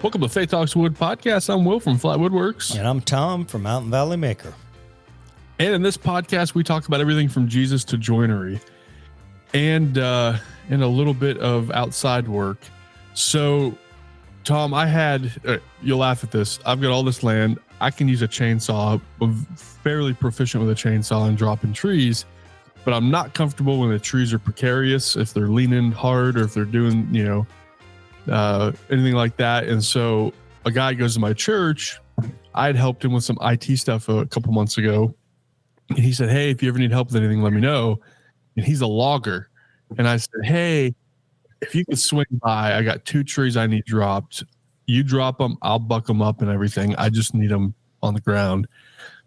Welcome to Faith Talks Wood podcast. I'm Will from Flat Woodworks. And I'm Tom from Mountain Valley Maker. And in this podcast, we talk about everything from Jesus to joinery and a little bit of outside work. So, Tom, you'll laugh at this. I've got all this land. I can use a chainsaw. I'm fairly proficient with a chainsaw and dropping trees, but I'm not comfortable when the trees are precarious, if they're leaning hard or if they're doing, anything like that. And so a guy goes to my church. I had helped him with some IT stuff a couple months ago. And he said, hey, if you ever need help with anything, let me know. And he's a logger. And I said, hey, if you could swing by, I got 2 trees I need dropped. You drop them, I'll buck them up and everything. I just need them on the ground.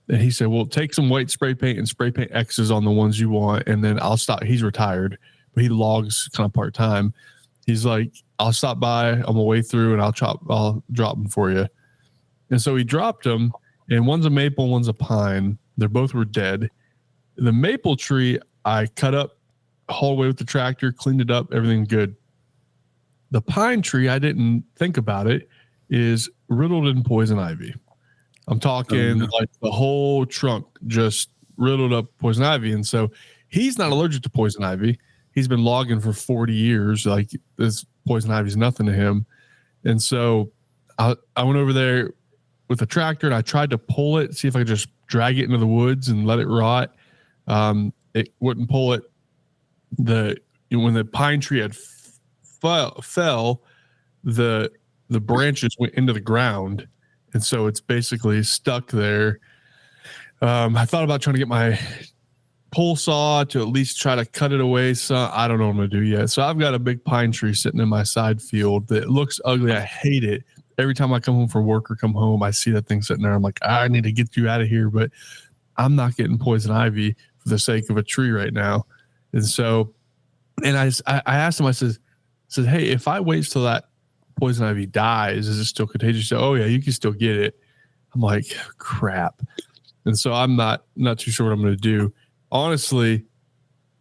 And he said, well, take some white spray paint and spray paint X's on the ones you want. And then I'll stop. He's retired, but he logs kind of part-time. He's like, I'll stop by on my way through and I'll drop them for you. And so he dropped them, and one's a maple, one's a pine. They both were dead. The maple tree, I cut up the whole way with the tractor, cleaned it up, everything good. The pine tree, I didn't think about it, is riddled in poison ivy. I'm talking like the whole trunk just riddled up poison ivy. And so he's not allergic to poison ivy. He's been logging for 40 years. Like, this poison ivy is nothing to him. And so I went over there with a tractor and I tried to pull it, see if I could just drag it into the woods and let it rot. It wouldn't pull it. When the pine tree had fell, the branches went into the ground. And so it's basically stuck there. I thought about trying to get my pull saw to at least try to cut it away. So I don't know what I'm going to do yet. So I've got a big pine tree sitting in my side field that looks ugly. I hate it. Every time I come home from work or come home, I see that thing sitting there. I'm like, I need to get you out of here, but I'm not getting poison ivy for the sake of a tree right now. And so, and I asked him, I said, hey, if I wait till that poison ivy dies, is it still contagious? He said, oh yeah, you can still get it. I'm like, crap. And so I'm not too sure what I'm going to do. Honestly,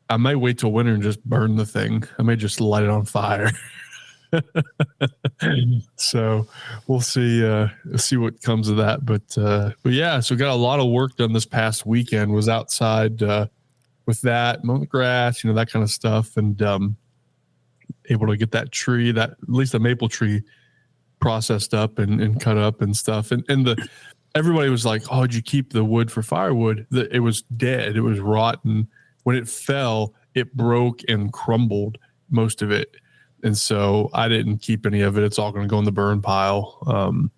I may wait till winter and just burn the thing. I may just light it on fire. So we'll see what comes of that. But yeah, so got a lot of work done this past weekend. Was outside with that, mowing the grass, that kind of stuff, and able to get that tree, at least the maple tree, processed up and cut up and stuff. And everybody was like, oh, did you keep the wood for firewood? It was dead. It was rotten. When it fell, it broke and crumbled, most of it. And so I didn't keep any of it. It's all going to go in the burn pile.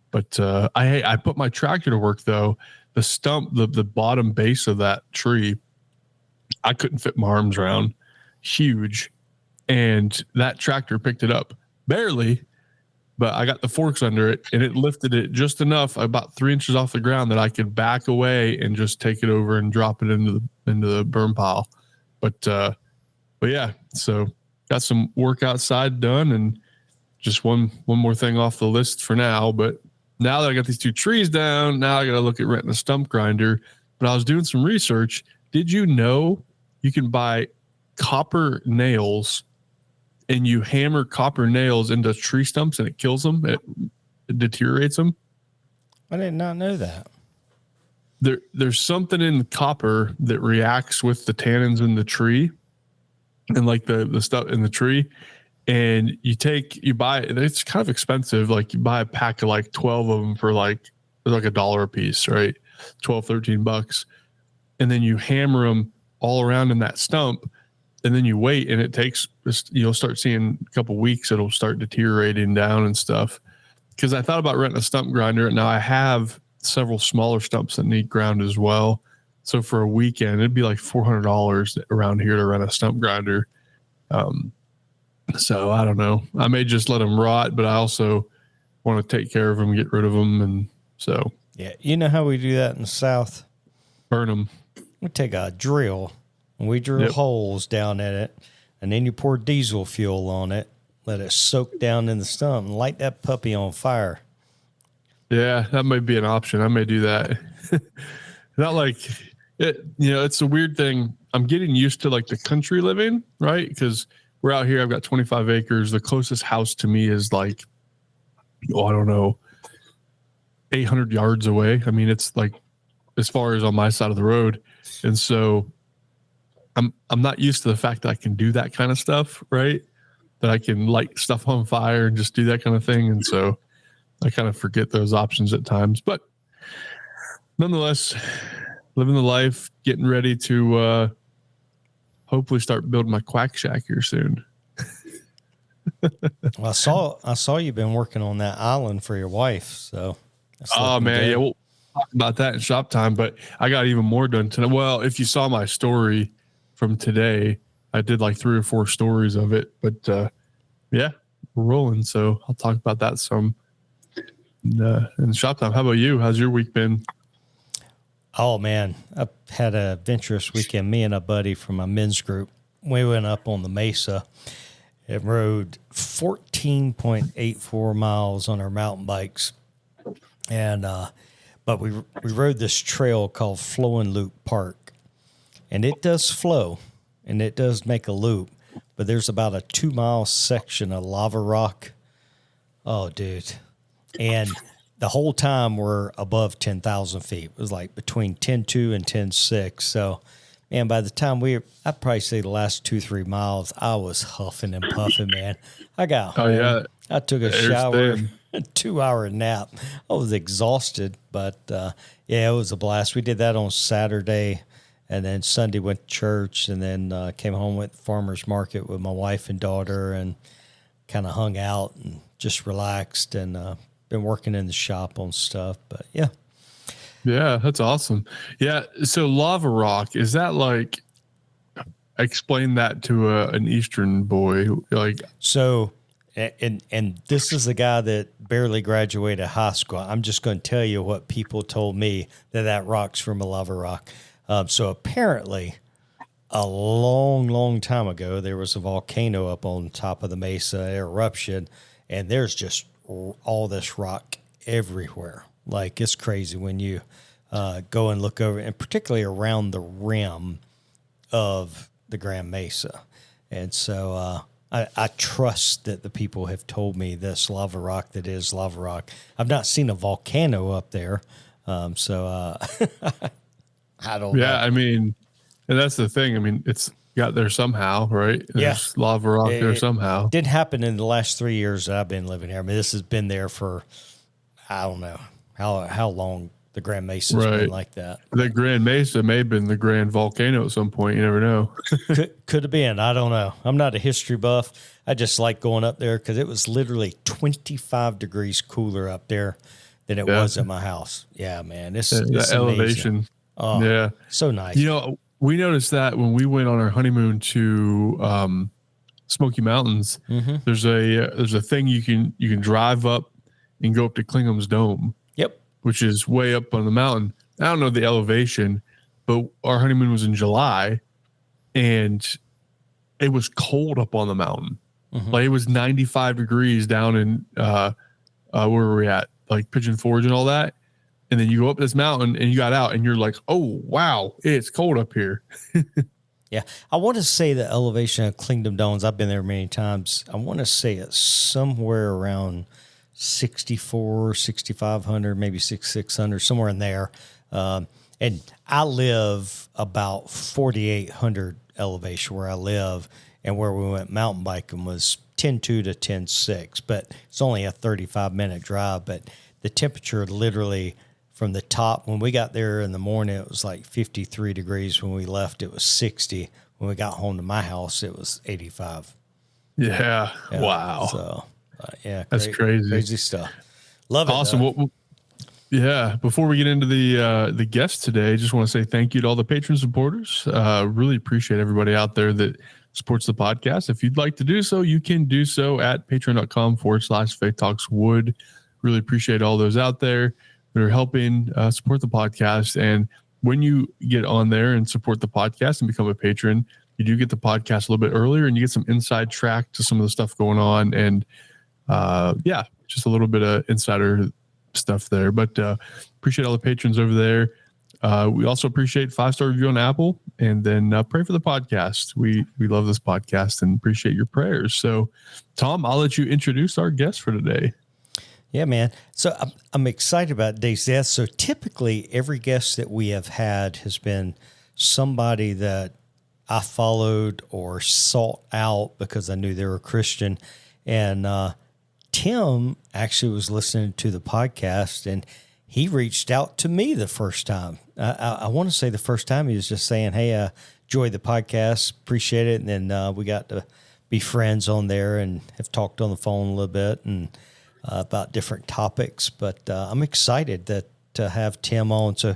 But I put my tractor to work, though. The stump, the bottom base of that tree, I couldn't fit my arms around. Huge. And that tractor picked it up. Barely. But I got the forks under it, and it lifted it just enough, about 3 inches off the ground, that I could back away and just take it over and drop it into the burn pile. But yeah, so got some work outside done, and just one more thing off the list for now. But now that I got these 2 trees down, now I got to look at renting a stump grinder. But I was doing some research. Did you know you can buy copper nails, and you hammer copper nails into tree stumps and it kills them? It deteriorates them. I did not know that. There's something in copper that reacts with the tannins in the tree and like the stuff in the tree. And you buy it. It's kind of expensive. Like, you buy a pack of like 12 of them for like $1 a piece, right? 12, $13. And then you hammer them all around in that stump. And then you wait, and it takes, you'll start seeing a couple weeks, it'll start deteriorating down and stuff. Because I thought about renting a stump grinder, and now I have several smaller stumps that need ground as well. So for a weekend, it'd be like $400 around here to rent a stump grinder. So I don't know. I may just let them rot, but I also want to take care of them, get rid of them. And so. Yeah. You know how we do that in the South? Burn them. We take a drill. We drill holes down in it, and then you pour diesel fuel on it, let it soak down in the stump, and light that puppy on fire. Yeah, that might be an option. I may do that. Not like it, it's a weird thing. I'm getting used to like the country living, right? Because we're out here. I've got 25 acres. The closest house to me is like I don't know, 800 yards away. I mean, it's like as far as on my side of the road. And so I'm not used to the fact that I can do that kind of stuff, right? That I can light stuff on fire and just do that kind of thing. And so I kind of forget those options at times. But nonetheless, living the life, getting ready to hopefully start building my quack shack here soon. Well, I saw you've been working on that island for your wife. So, oh man, yeah, we'll talk about that in shop time. But I got even more done tonight. Well, if you saw my story from today, I did like 3 or 4 stories of it. But yeah, we're rolling. So I'll talk about that some in shop time. How about you? How's your week been? Oh man, I had a adventurous weekend. Me and a buddy from my men's group, we went up on the mesa and rode 14.84 miles on our mountain bikes. And but we rode this trail called Flowing Loop Park, and it does flow and it does make a loop, but there's about a 2-mile section of lava rock. Oh, dude. And the whole time we're above 10,000 feet. It was like between 10.2 and 10.6. So, man, by the time I'd probably say the last 2-3 miles, I was huffing and puffing, man. I got home. Yeah. I took a shower, a 2-hour nap. I was exhausted, but yeah, it was a blast. We did that on Saturday, and then Sunday went to church, and then came home, went to farmer's market with my wife and daughter, and kind of hung out and just relaxed, and been working in the shop on stuff. But yeah. Yeah, that's awesome. Yeah. So lava rock, is that like, explain that to an Eastern boy? Like, so, and this is a guy that barely graduated high school. I'm just going to tell you what people told me that rock's from a lava rock. So apparently a long, long time ago, there was a volcano up on top of the mesa, eruption, and there's just all this rock everywhere. Like, it's crazy when you go and look over, and particularly around the rim of the Grand Mesa. And so I trust that the people have told me this lava rock that is lava rock. I've not seen a volcano up there. So I don't know. Yeah, I mean, and that's the thing. I mean, it's got there somehow, right? There's lava rock there somehow. It didn't happen in the last 3 years that I've been living here. I mean, this has been there for, I don't know how long the Grand Mesa's been like that. The Grand Mesa may have been the Grand Volcano at some point. You never know. could have been. I don't know. I'm not a history buff. I just like going up there because it was literally 25 degrees cooler up there than it was at my house. Yeah, man. It's elevation. Oh, yeah. So nice. You know, we noticed that when we went on our honeymoon to Smoky Mountains, there's a thing you can drive up and go up to Klingham's Dome. Yep. Which is way up on the mountain. I don't know the elevation, but our honeymoon was in July, and it was cold up on the mountain. Like, it was 95 degrees down in where were we at? Like Pigeon Forge and all that. And then you go up this mountain and you got out and you're like, oh, wow, it's cold up here. Yeah. I want to say the elevation of Kingdom Domes, I've been there many times. I want to say it's somewhere around 6,400, 6,500, maybe 6,600, somewhere in there. And I live about 4,800 elevation where I live, and where we went mountain biking was 10.2 to 10.6, but it's only a 35-minute drive. But the temperature literally from the top, when we got there in the morning, it was like 53 degrees. When we left, it was 60. When we got home to my house, it was 85. Yeah. Wow. So, yeah, that's crazy. Crazy stuff. Love it. Awesome. Well, yeah. Before we get into the guests today, I just want to say thank you to all the patron supporters. Really appreciate everybody out there that supports the podcast. If you'd like to do so, you can do so at patreon.com/Faith Talks Wood. Really appreciate all those out there that are helping support the podcast. And when you get on there and support the podcast and become a patron, you do get the podcast a little bit earlier, and you get some inside track to some of the stuff going on. And just a little bit of insider stuff there. But appreciate all the patrons over there. We also appreciate 5-star review on Apple, and then pray for the podcast. We love this podcast and appreciate your prayers. So, Tom, I'll let you introduce our guest for today. Yeah, man. So I'm excited about Dave's death. So typically every guest that we have had has been somebody that I followed or sought out because I knew they were a Christian. And Tim actually was listening to the podcast and he reached out to me the first time. I want to say the first time he was just saying, hey, enjoy the podcast, appreciate it. And then we got to be friends on there and have talked on the phone a little bit and about different topics. But I'm excited to have Tim on. So,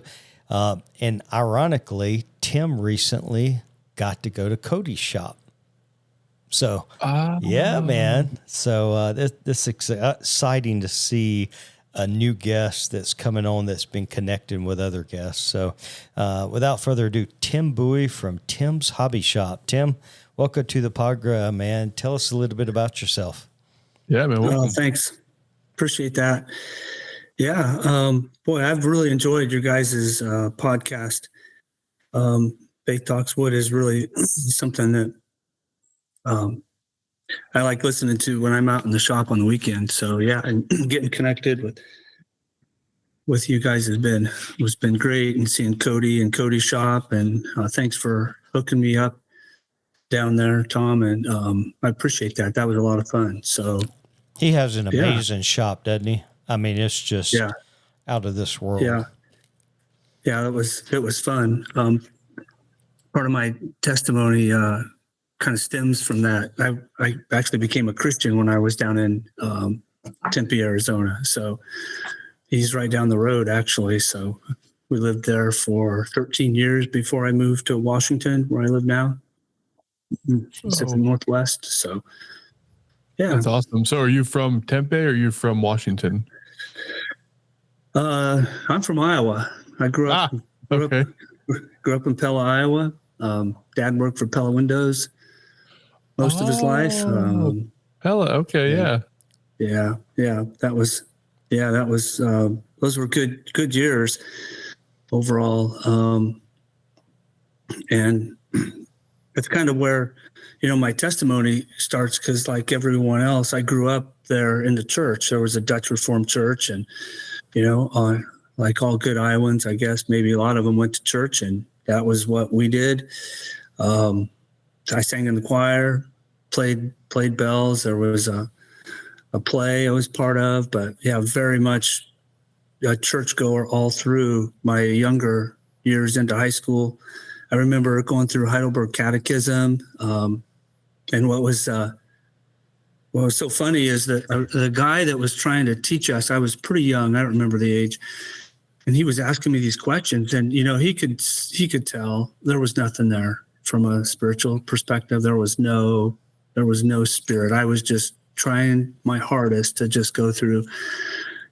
and ironically, Tim recently got to go to Cody's shop. So, yeah, man. So this is exciting to see a new guest that's coming on that's been connecting with other guests. So without further ado, Tim Booey from Tim's Hobby Shop. Tim, welcome to the program, man. Tell us a little bit about yourself. Yeah, man. Welcome. Thanks. Appreciate that. Yeah. Boy, I've really enjoyed your guys' podcast. Faith Talks Wood is really something that I like listening to when I'm out in the shop on the weekend. So yeah, and getting connected with you guys has been great, and seeing Cody and Cody's shop, and thanks for hooking me up down there, Tom, and I appreciate that. That was a lot of fun. So he has an amazing shop, doesn't he? I mean, it's just out of this world. Yeah, it was fun. Part of my testimony kind of stems from that. I actually became a Christian when I was down in Tempe, Arizona. So he's right down the road, actually. So we lived there for 13 years before I moved to Washington, where I live now, Pacific Northwest. So yeah, that's awesome. So are you from Tempe or are you from Washington? I'm from Iowa. I grew up in Pella, Iowa. Dad worked for Pella Windows most of his life. Pella, okay, yeah. That was those were good years overall. And it's kind of where, my testimony starts, because like everyone else, I grew up there in the church. There was a Dutch Reformed church, and like all good Iowans, I guess maybe a lot of them went to church, and that was what we did. I sang in the choir, played bells. There was a play I was part of, but yeah, very much a churchgoer all through my younger years into high school. I remember going through Heidelberg Catechism, and what was so funny is that the guy that was trying to teach us, I was pretty young, I don't remember the age, and he was asking me these questions, and he could tell there was nothing there from a spiritual perspective. There was no spirit. I was just trying my hardest to just go through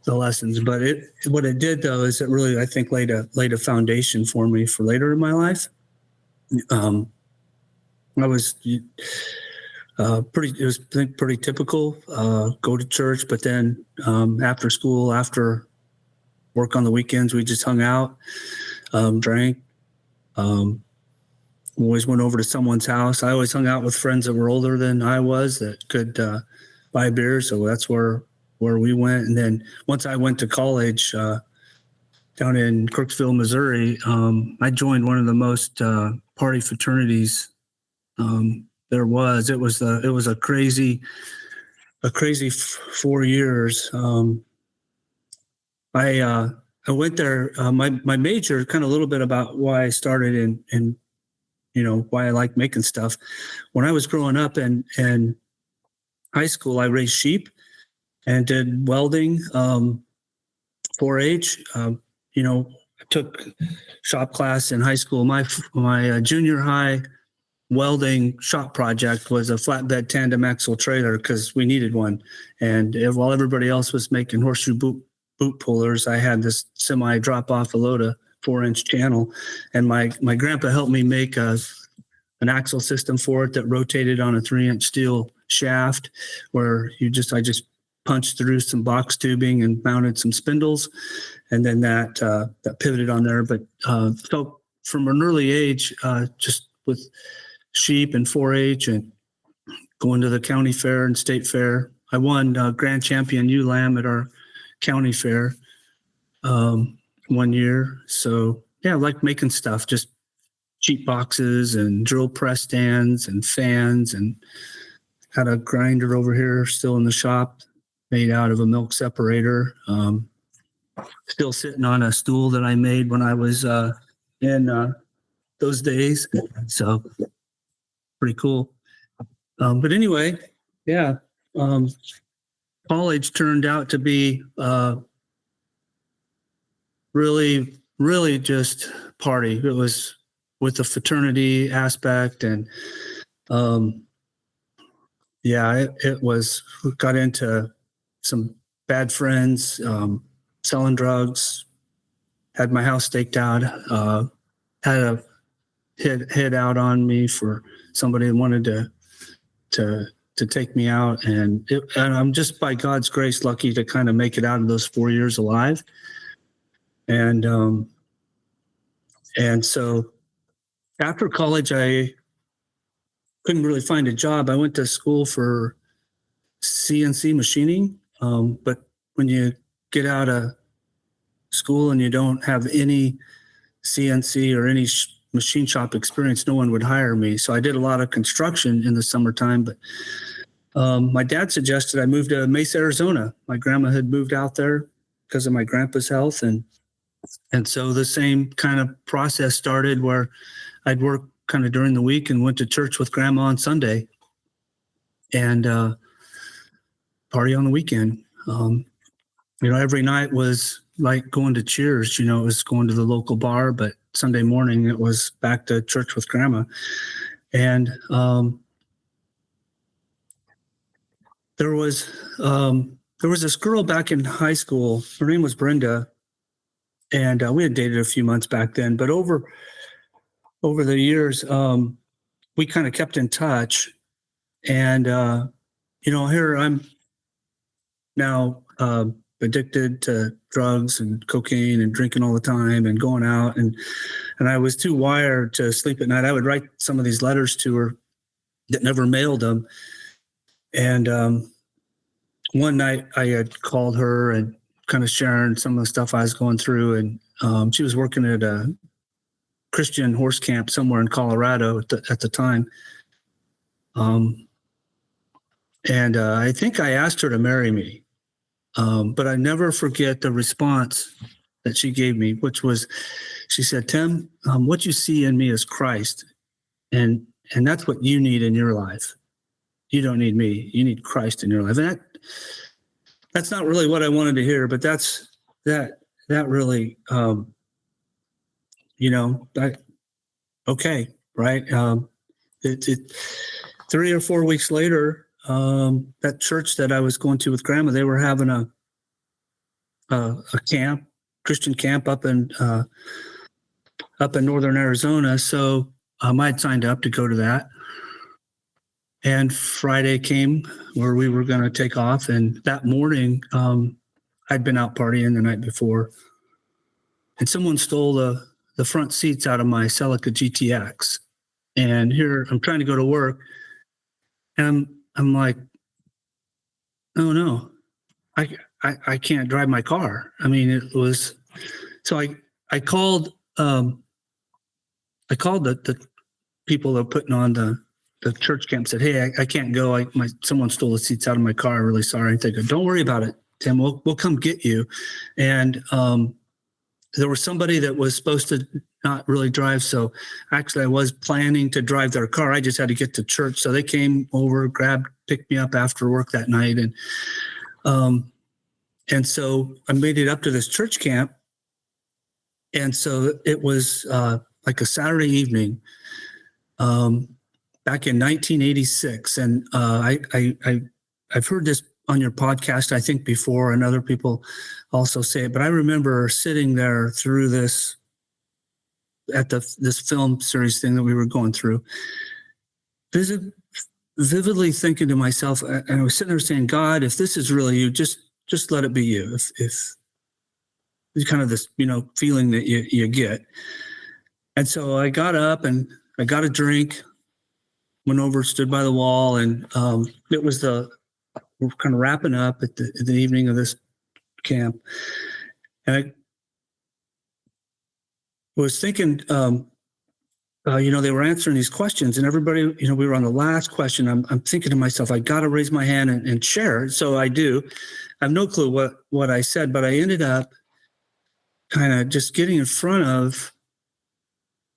the lessons. But what it did though is it really, I think, laid a foundation for me for later in my life. I was pretty typical. Go to church, but then after school, after work on the weekends, we just hung out, drank. Always went over to someone's house. I always hung out with friends that were older than I was that could buy beer. So that's where we went. And then once I went to college down in Crooksville, Missouri, I joined one of the most party fraternities there was. It was a crazy 4 years. I went there. My major, kind of a little bit about why I started in why I like making stuff. When I was growing up in high school, I raised sheep and did welding, 4-H. I took shop class in high school. My junior high welding shop project was a flatbed tandem axle trailer, because we needed one. And while everybody else was making horseshoe boot pullers, I had this semi drop off a load of 4-inch channel, and my grandpa helped me make an axle system for it that rotated on a 3-inch steel shaft, where I just punched through some box tubing and mounted some spindles, and then that pivoted on there. But so from an early age, just with sheep and 4-H and going to the county fair and state fair, I won grand champion ewe lamb at our county fair 1 year. So yeah, I like making stuff, just cheap boxes and drill press stands and fans, and had a grinder over here still in the shop made out of a milk separator. Still sitting on a stool that I made when I was in those days. So pretty cool. But anyway, yeah, college turned out to be really, really just party. It was with the fraternity aspect, and yeah, it was, got into some bad friends, selling drugs, had my house staked out, had a hit out on me for somebody that wanted to take me out. And I'm just, by God's grace, lucky to kind of make it out of those 4 years alive. And so after college, I couldn't really find a job. I went to school for CNC machining. But when you get out of school and you don't have any CNC or any machine shop experience, no one would hire me. So I did a lot of construction in the summertime. But my dad suggested I move to Mesa, Arizona. My grandma had moved out there because of my grandpa's health. And so the same kind of process started where I'd work kind of during the week and went to church with grandma on Sunday and party on the weekend. Every night was like going to Cheers. It was going to the local bar, but Sunday morning it was back to church with grandma. And there was this girl back in high school. Her name was Brenda, and we had dated a few months back then. But over the years, we kind of kept in touch. And here I'm now addicted to drugs and cocaine and drinking all the time and going out. And I was too wired to sleep at night. I would write some of these letters to her that never mailed them. And one night I had called her and kind of sharing some of the stuff I was going through. And she was working at a Christian horse camp somewhere in Colorado at the time. And I think I asked her to marry me. But I never forget the response that she gave me, which was, she said, "Tim, what you see in me is Christ. And that's what you need in your life. You don't need me. You need Christ in your life." And that's not really what I wanted to hear, but that really, okay. Right. 3 or 4 weeks later, that church that I was going to with grandma, they were having a camp, Christian camp up in northern Arizona. So I'd signed up to go to that. And Friday came where we were going to take off. And that morning, I'd been out partying the night before, and someone stole the front seats out of my Celica GTX. And here I'm trying to go to work, and I'm like, oh no, I can't drive my car. I mean, it was, so I called the people that are putting on the church camp, said, "Hey, I can't go. Someone stole the seats out of my car. I'm really sorry." And they go, "Don't worry about it, Tim. We'll come get you." And there was somebody that was supposed to not really drive. So actually I was planning to drive their car. I just had to get to church. So they came over, picked me up after work that night. And so I made it up to this church camp. And so it was like a Saturday evening back in 1986. And I've heard this on your podcast, I think, before, and other people also say it, but I remember sitting there through this, at this film series thing that we were going through, vividly thinking to myself, and I was sitting there saying, "God, if this is really you, just let it be you." If it's kind of this, feeling that you get. And so I got up and I got a drink, went over, stood by the wall, and it was we're kind of wrapping up at the evening of this camp. And I was thinking, they were answering these questions, and everybody, we were on the last question. I'm thinking to myself, I got to raise my hand and share. So I do. I have no clue what I said, but I ended up kind of just getting in front of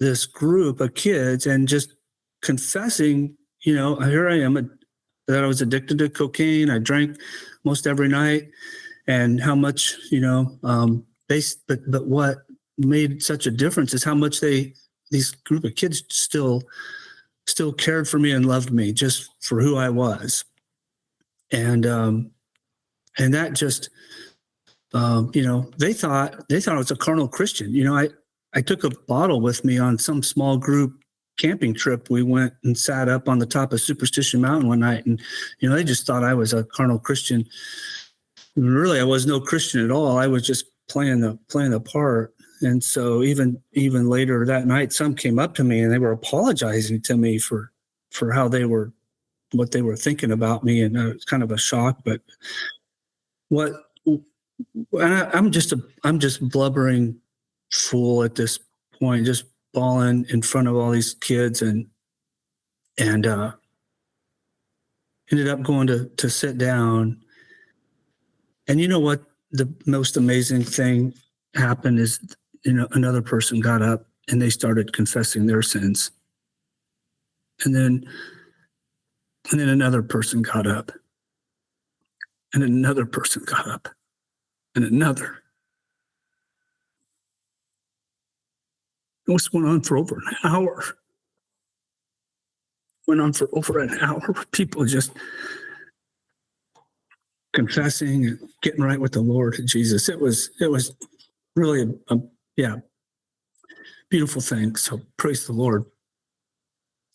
this group of kids and just confessing, here I am, that I was addicted to cocaine. I drank most every night, and how much, but what made such a difference is how much these group of kids still cared for me and loved me just for who I was. And that just, they thought I was a carnal Christian. I took a bottle with me on some small group camping trip. We went and sat up on the top of Superstition Mountain one night, and, they just thought I was a carnal Christian. And really, I was no Christian at all. I was just playing the part. And so even later that night, some came up to me and they were apologizing to me for how what they were thinking about me. And it was kind of a shock, but I'm just blubbering fool at this point, just bawling in front of all these kids, and ended up going to sit down. And you know what? The most amazing thing happened is, another person got up and they started confessing their sins. And then another person got up, and another person got up, and another. It went on for over an hour. Went on for over an hour. People just confessing and getting right with the Lord Jesus. It was really a beautiful thing. So praise the Lord.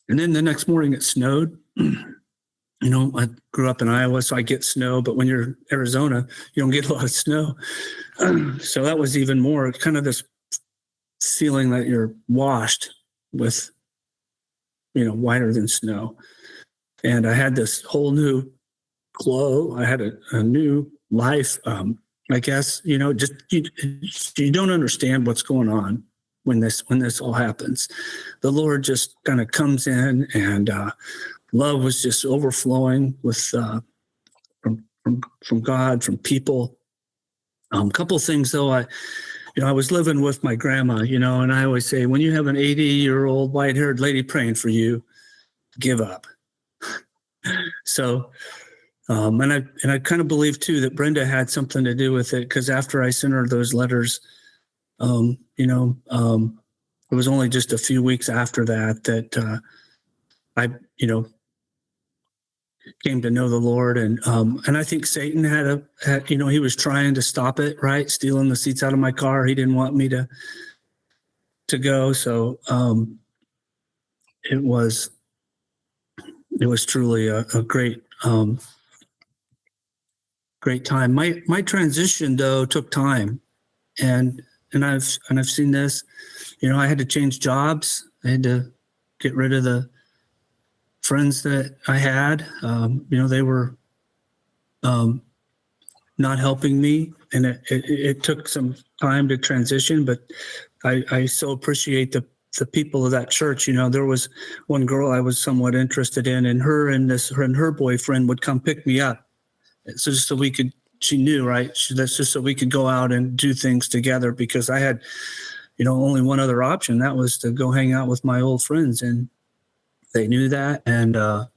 And then the next morning it snowed. I grew up in Iowa, so I get snow, but when you're in Arizona, you don't get a lot of snow. So that was even more kind of this feeling that you're washed with, whiter than snow. And I had this whole new glow. I had a new life. I guess, just you don't understand what's going on when this all happens. The Lord just kind of comes in, and love was just overflowing with from God, from people. A couple things though, I was living with my grandma, and I always say, when you have an 80-year-old white-haired lady praying for you, give up. So, and I kind of believe too that Brenda had something to do with it, because after I sent her those letters, it was only just a few weeks after that I came to know the Lord, and I think Satan had he was trying to stop it, right? Stealing the seats out of my car. He didn't want me to go. So it was truly a great great time. My transition though took time, and I've seen this. I had to change jobs. I had to get rid of the friends that I had. They were not helping me, and it took some time to transition, but I so appreciate the people of that church. There was one girl I was somewhat interested in, and her and her boyfriend would come pick me up. So just so we could, she knew, right? That's just so we could go out and do things together, because I had, only one other option. That was to go hang out with my old friends, and they knew that. And I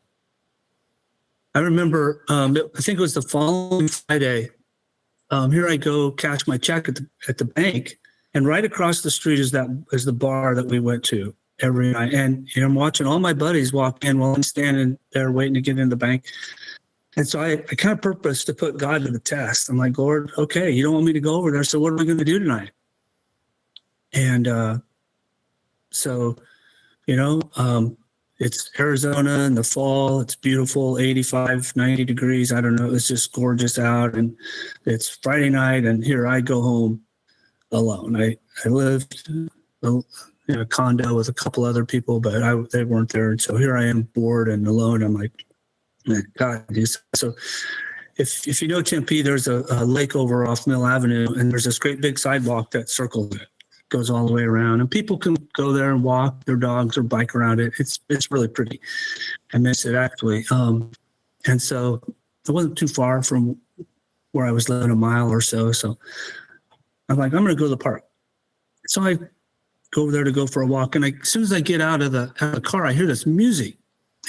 remember, I think it was the following Friday. Here I go cash my check at the bank, and right across the street is the bar that we went to every night. And I'm watching all my buddies walk in while I'm standing there waiting to get in the bank. And so I kind of purposed to put God to the test. I'm like, Lord, okay, you don't want me to go over there, so what are we going to do tonight? And so, it's Arizona in the fall. It's beautiful, 85, 90 degrees. I don't know. It's just gorgeous out. And it's Friday night, and here I go home alone. I lived in a condo with a couple other people, but they weren't there. And so here I am, bored and alone. I'm like, God. So if you know Tempe, there's a lake over off Mill Avenue, and there's this great big sidewalk that circles it, goes all the way around, and people can go there and walk their dogs or bike around it. It's really pretty. I miss it actually. And so it wasn't too far from where I was living, a mile or so. So I'm like, I'm going to go to the park. So I go over there to go for a walk, and as soon as I get out of the car, I hear this music,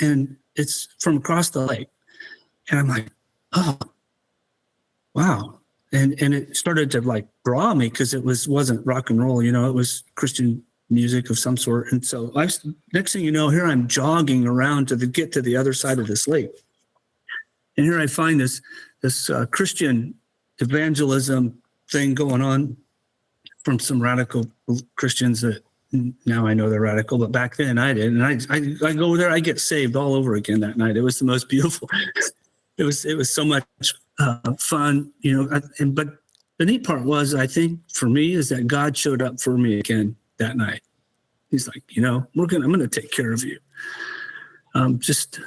and it's from across the lake, and I'm like, oh, wow. And it started to like draw me because it wasn't rock and roll, it was Christian music of some sort. And so next thing you know, here I'm jogging around to get to the other side of this lake. And here I find this Christian evangelism thing going on from some radical Christians that now I know they're radical, but back then I didn't. And I go there, I get saved all over again that night. It was the most beautiful. It was so much fun, but the neat part was, I think for me, is that God showed up for me again that night. He's like, I'm going to take care of you. Just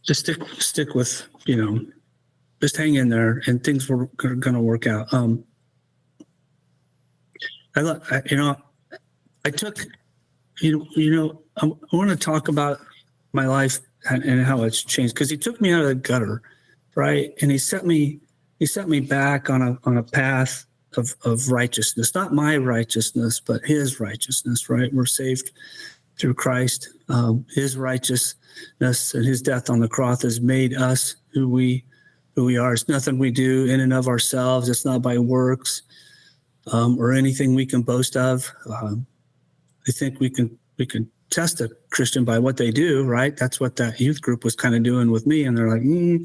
stick with, just hang in there, and things were going to work out. I want to talk about my life and how it's changed, because he took me out of the gutter, right? And he set me back on a path of righteousness, not my righteousness, but his righteousness, right? We're saved through Christ. His righteousness and his death on the cross has made us who we are. It's nothing we do in and of ourselves. It's not by works or anything we can boast of. I think we can test a Christian by what they do, right? That's what that youth group was kind of doing with me. And they're like, we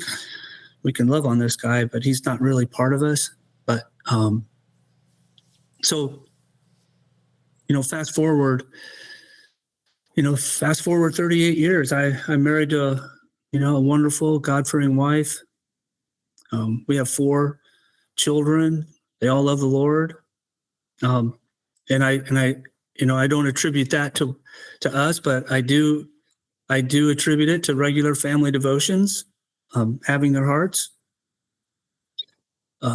can love on this guy, but he's not really part of us. But so, fast forward 38 years, I'm married to a wonderful, God-fearing wife. We have 4 children. They all love the Lord. And I don't attribute that to us, but I do attribute it to regular family devotions, having their hearts. We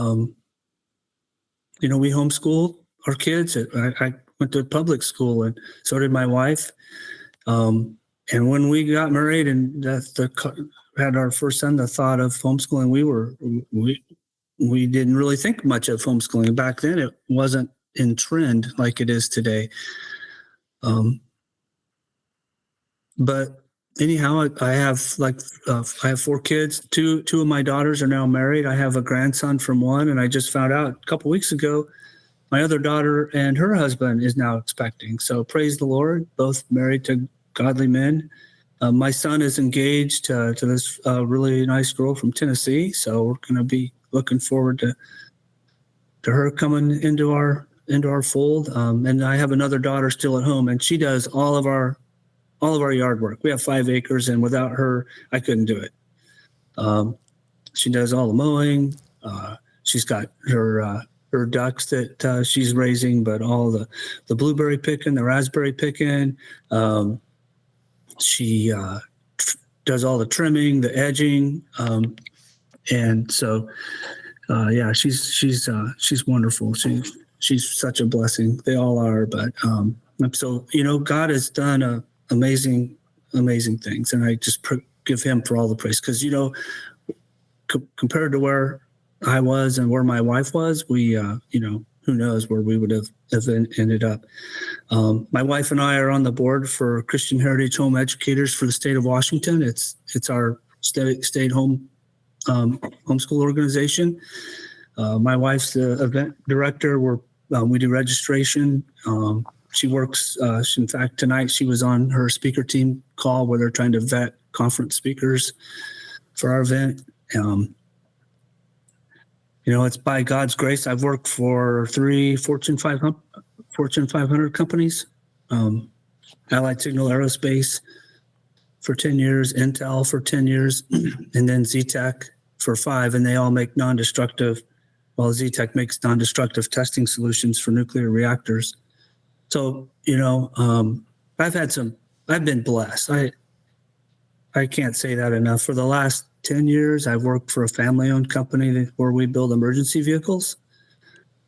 homeschooled our kids. I went to public school, and so did my wife. And when we got married and had our first son, the thought of homeschooling, we didn't really think much of homeschooling. Back then, it wasn't in trend like it is today. But anyhow, I have 4 kids. Two of my daughters are now married. I have a grandson from one, and I just found out a couple weeks ago, my other daughter and her husband is now expecting. So praise the Lord, both married to godly men. My son is engaged to this really nice girl from Tennessee. So we're going to be looking forward to her coming into our fold. And I have another daughter still at home, and she does all of our yard work. We have 5 acres, and without her, I couldn't do it. She does all the mowing. She's got her ducks that she's raising, but all the blueberry picking, the raspberry picking. She does all the trimming, the edging, and so she's wonderful. She's such a blessing. They all are, but so God has done amazing things, and I just give him for all the praise, because compared to where I was and where my wife was, we who knows where we would have ended up. My wife and I are on the board for Christian Heritage Home Educators for the state of Washington. It's our state home homeschool organization. My wife's the event director. We do registration. She works, in fact, tonight she was on her speaker team call where they're trying to vet conference speakers for our event. It's by God's grace. I've worked for 3 Fortune 500 companies, Allied Signal Aerospace for 10 years, Intel for 10 years, and then Z-Tech for 5, and they all make non-destructive. Well, Z-Tech makes non-destructive testing solutions for nuclear reactors. So, I've been blessed. I can't say that enough. For the last 10 years, I've worked for a family-owned company where we build emergency vehicles.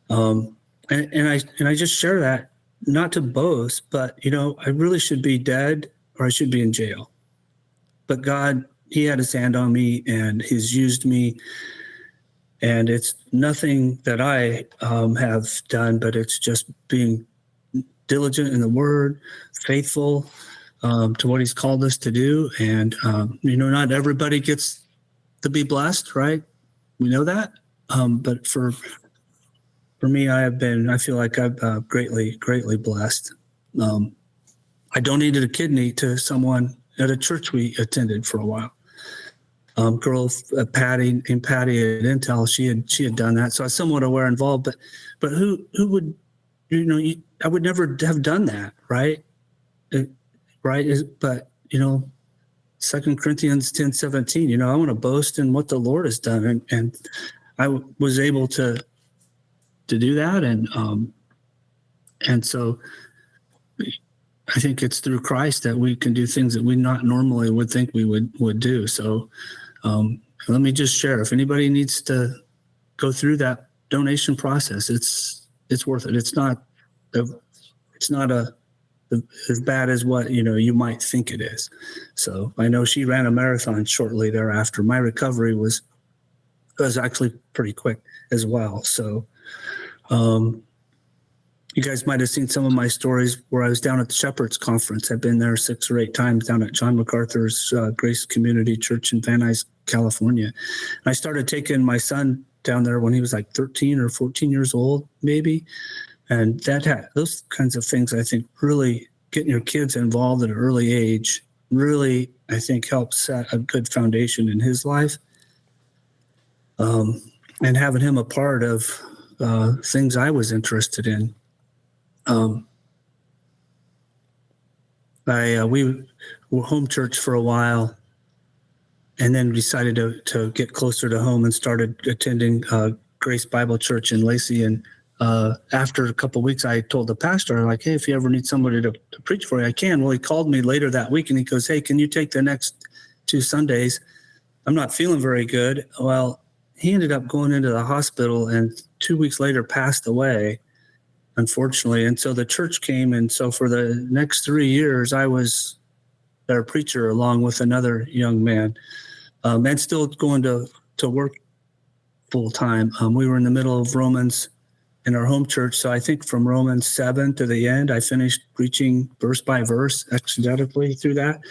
And I just share that not to boast, but I really should be dead or I should be in jail. But God, He had His hand on me and He's used me. And it's nothing that I have done, but it's just being diligent in the Word, faithful to what He's called us to do. And, not everybody gets to be blessed, right? We know that. But for me, I feel like I've greatly, greatly blessed. I donated a kidney to someone at a church we attended for a while. Girl, Patty at Intel, she had done that. So I was somewhat aware involved, but who would, I would never have done that. Right. But 2 Corinthians 10:17, I want to boast in what the Lord has done. And I was able to do that. And so I think it's through Christ that we can do things that we not normally would think we would do. So let me just share, if anybody needs to go through that donation process, it's worth it. It's not as bad as what you might think it is. So I know she ran a marathon shortly thereafter. My recovery was actually pretty quick as well. So you guys might have seen some of my stories where I was down at the Shepherd's Conference. I've been there 6 or 8 times down at John MacArthur's Grace Community Church in Van Nuys, California. And I started taking my son down there when he was like 13 or 14 years old, maybe. And those kinds of things, I think, really getting your kids involved at an early age really, I think, helps set a good foundation in his life. And having him a part of things I was interested in. We were home church for a while, and then decided to get closer to home and started attending Grace Bible Church in Lacey. And after a couple of weeks, I told the pastor, like, hey, if you ever need somebody to preach for you, I can. Well, he called me later that week and he goes, hey, can you take the next 2 Sundays? I'm not feeling very good. Well, he ended up going into the hospital and 2 weeks later passed away, unfortunately. And so the church came. And so for the next 3 years, I was their preacher along with another young man, and still going to work full time. We were in the middle of Romans in our home church. So I think from Romans 7 to the end, I finished preaching verse by verse exegetically through that.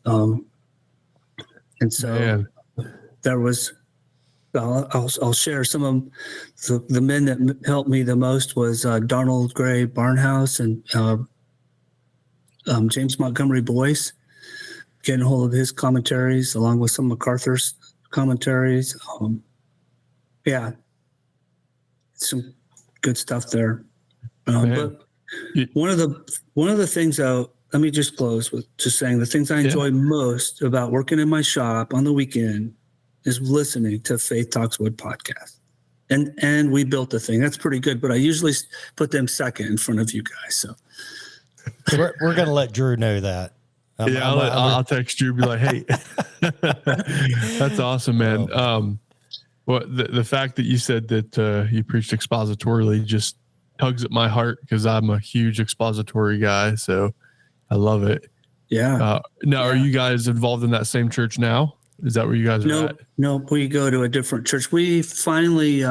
And so Man. there was, I'll share some of the men that helped me the most was Donald Gray Barnhouse and James Montgomery Boyce, getting a hold of his commentaries along with some MacArthur's commentaries. Yeah, some good stuff there. But one of the things, though, let me just close with just saying the things I enjoy most about working in my shop on the weekend is listening to Faith Talks Wood podcast. And we built the thing. That's pretty good, but I usually put them second in front of you guys. So we're going to let Drew know that. I'll text you and be like, hey, that's awesome, man. Well, the fact that you said that you preached expositorily just tugs at my heart because I'm a huge expository guy. So I love it. Yeah. Are you guys involved in that same church now? Is that where you guys are at? No, we go to a different church. We finally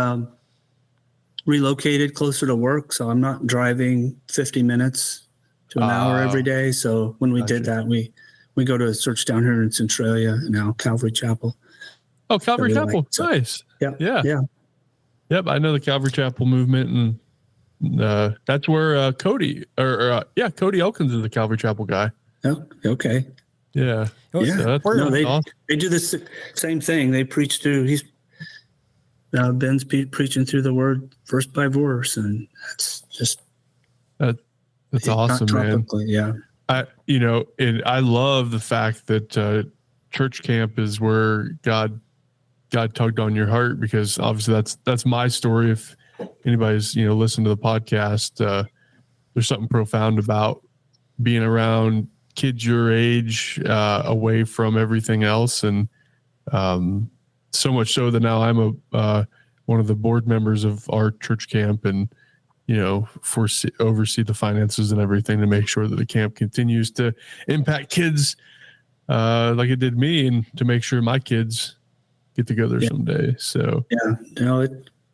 relocated closer to work, so I'm not driving 50 minutes to an hour every day. So when we did that, we go to a church down here in Centralia now, Calvary Chapel. Oh, Calvary Chapel. So, nice. Yeah. Yep, I know the Calvary Chapel movement, and that's where Cody Elkins is the Calvary Chapel guy. Oh, okay. Yeah. Yeah. So awesome. They do the same thing. They preach through. Ben's preaching through the word verse by verse, and that's just that's awesome, man. Yeah. And I love the fact that church camp is where God tugged on your heart, because obviously that's my story. If anybody's listened to the podcast, there's something profound about being around kids your age away from everything else. And so much so that now I'm one of the board members of our church camp, and oversee the finances and everything to make sure that the camp continues to impact kids like it did me, and to make sure my kids get to go there someday. So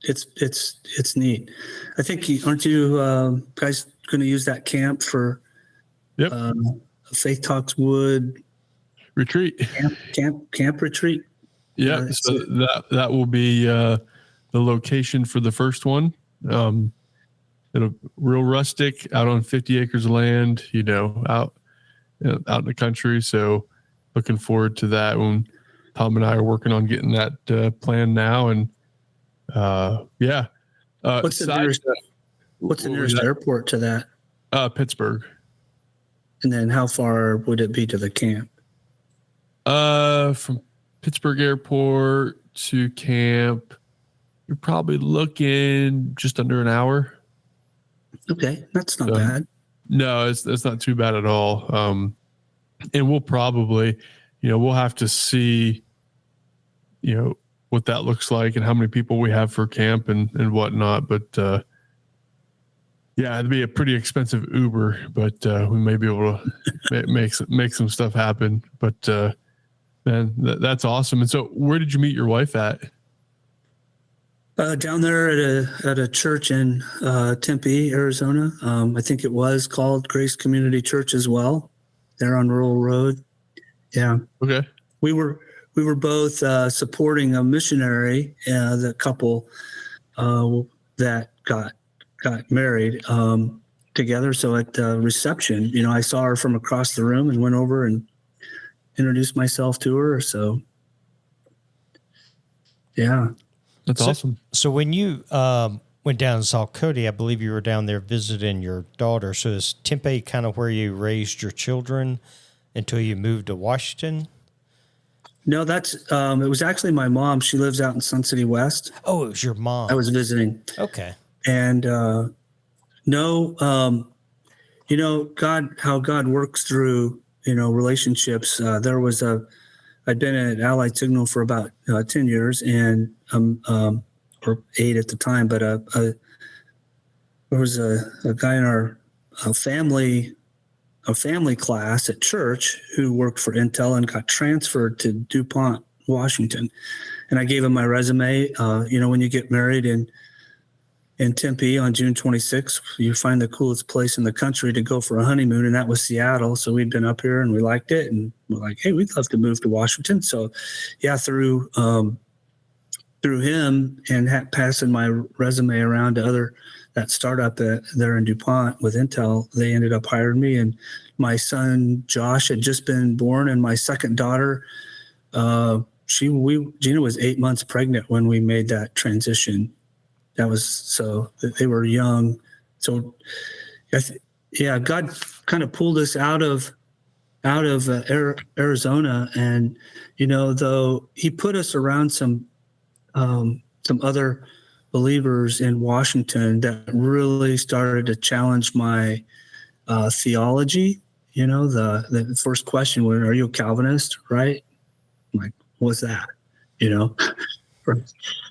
it's neat. I think aren't you guys going to use that camp for Faith Talks Wood retreat camp retreat? Yeah, so that will be the location for the first one. It'll real rustic, out on 50 acres of land, out in the country. So looking forward to that. When Tom and I are working on getting that plan now, and what's the nearest airport to that? Pittsburgh. And then how far would it be to the camp? From Pittsburgh Airport to camp, you're probably looking just under an hour. Okay, that's not bad. No, it's not too bad at all. And we'll probably, we'll have to see, what that looks like and how many people we have for camp and whatnot. But it'd be a pretty expensive Uber, but we may be able to make some stuff happen. But man, that's awesome. And so, where did you meet your wife at? Down there at a church in Tempe, Arizona. I think it was called Grace Community Church as well. There on Rural Road. Yeah. Okay. We were both supporting a missionary, the couple that got married together. So at the reception, I saw her from across the room and went over and introduced myself to her. So, yeah. That's awesome. So when you went down and saw Cody, I believe you were down there visiting your daughter. So is Tempe kind of where you raised your children until you moved to Washington? No, that's it was actually my mom. She lives out in Sun City West. Oh, it was your mom. I was visiting. Okay. And how God works through relationships. I'd been at Allied Signal for about 10 years, and or 8 at the time. But there was a guy in our family class at church who worked for Intel and got transferred to DuPont, Washington. And I gave him my resume. When you get married in Tempe on June 26th, you find the coolest place in the country to go for a honeymoon, and that was Seattle. So we'd been up here and we liked it, and we're like, hey, we'd love to move to Washington. So, through him and passing my resume around to that startup there in DuPont with Intel, they ended up hiring me. And my son Josh had just been born, and my second daughter, Gina was 8 months pregnant when we made that transition. So they were young. So, God kind of pulled us out of Arizona, and though He put us around some other believers in Washington that really started to challenge my theology. The first question was, "Are you a Calvinist?" Right? I'm like, what's that?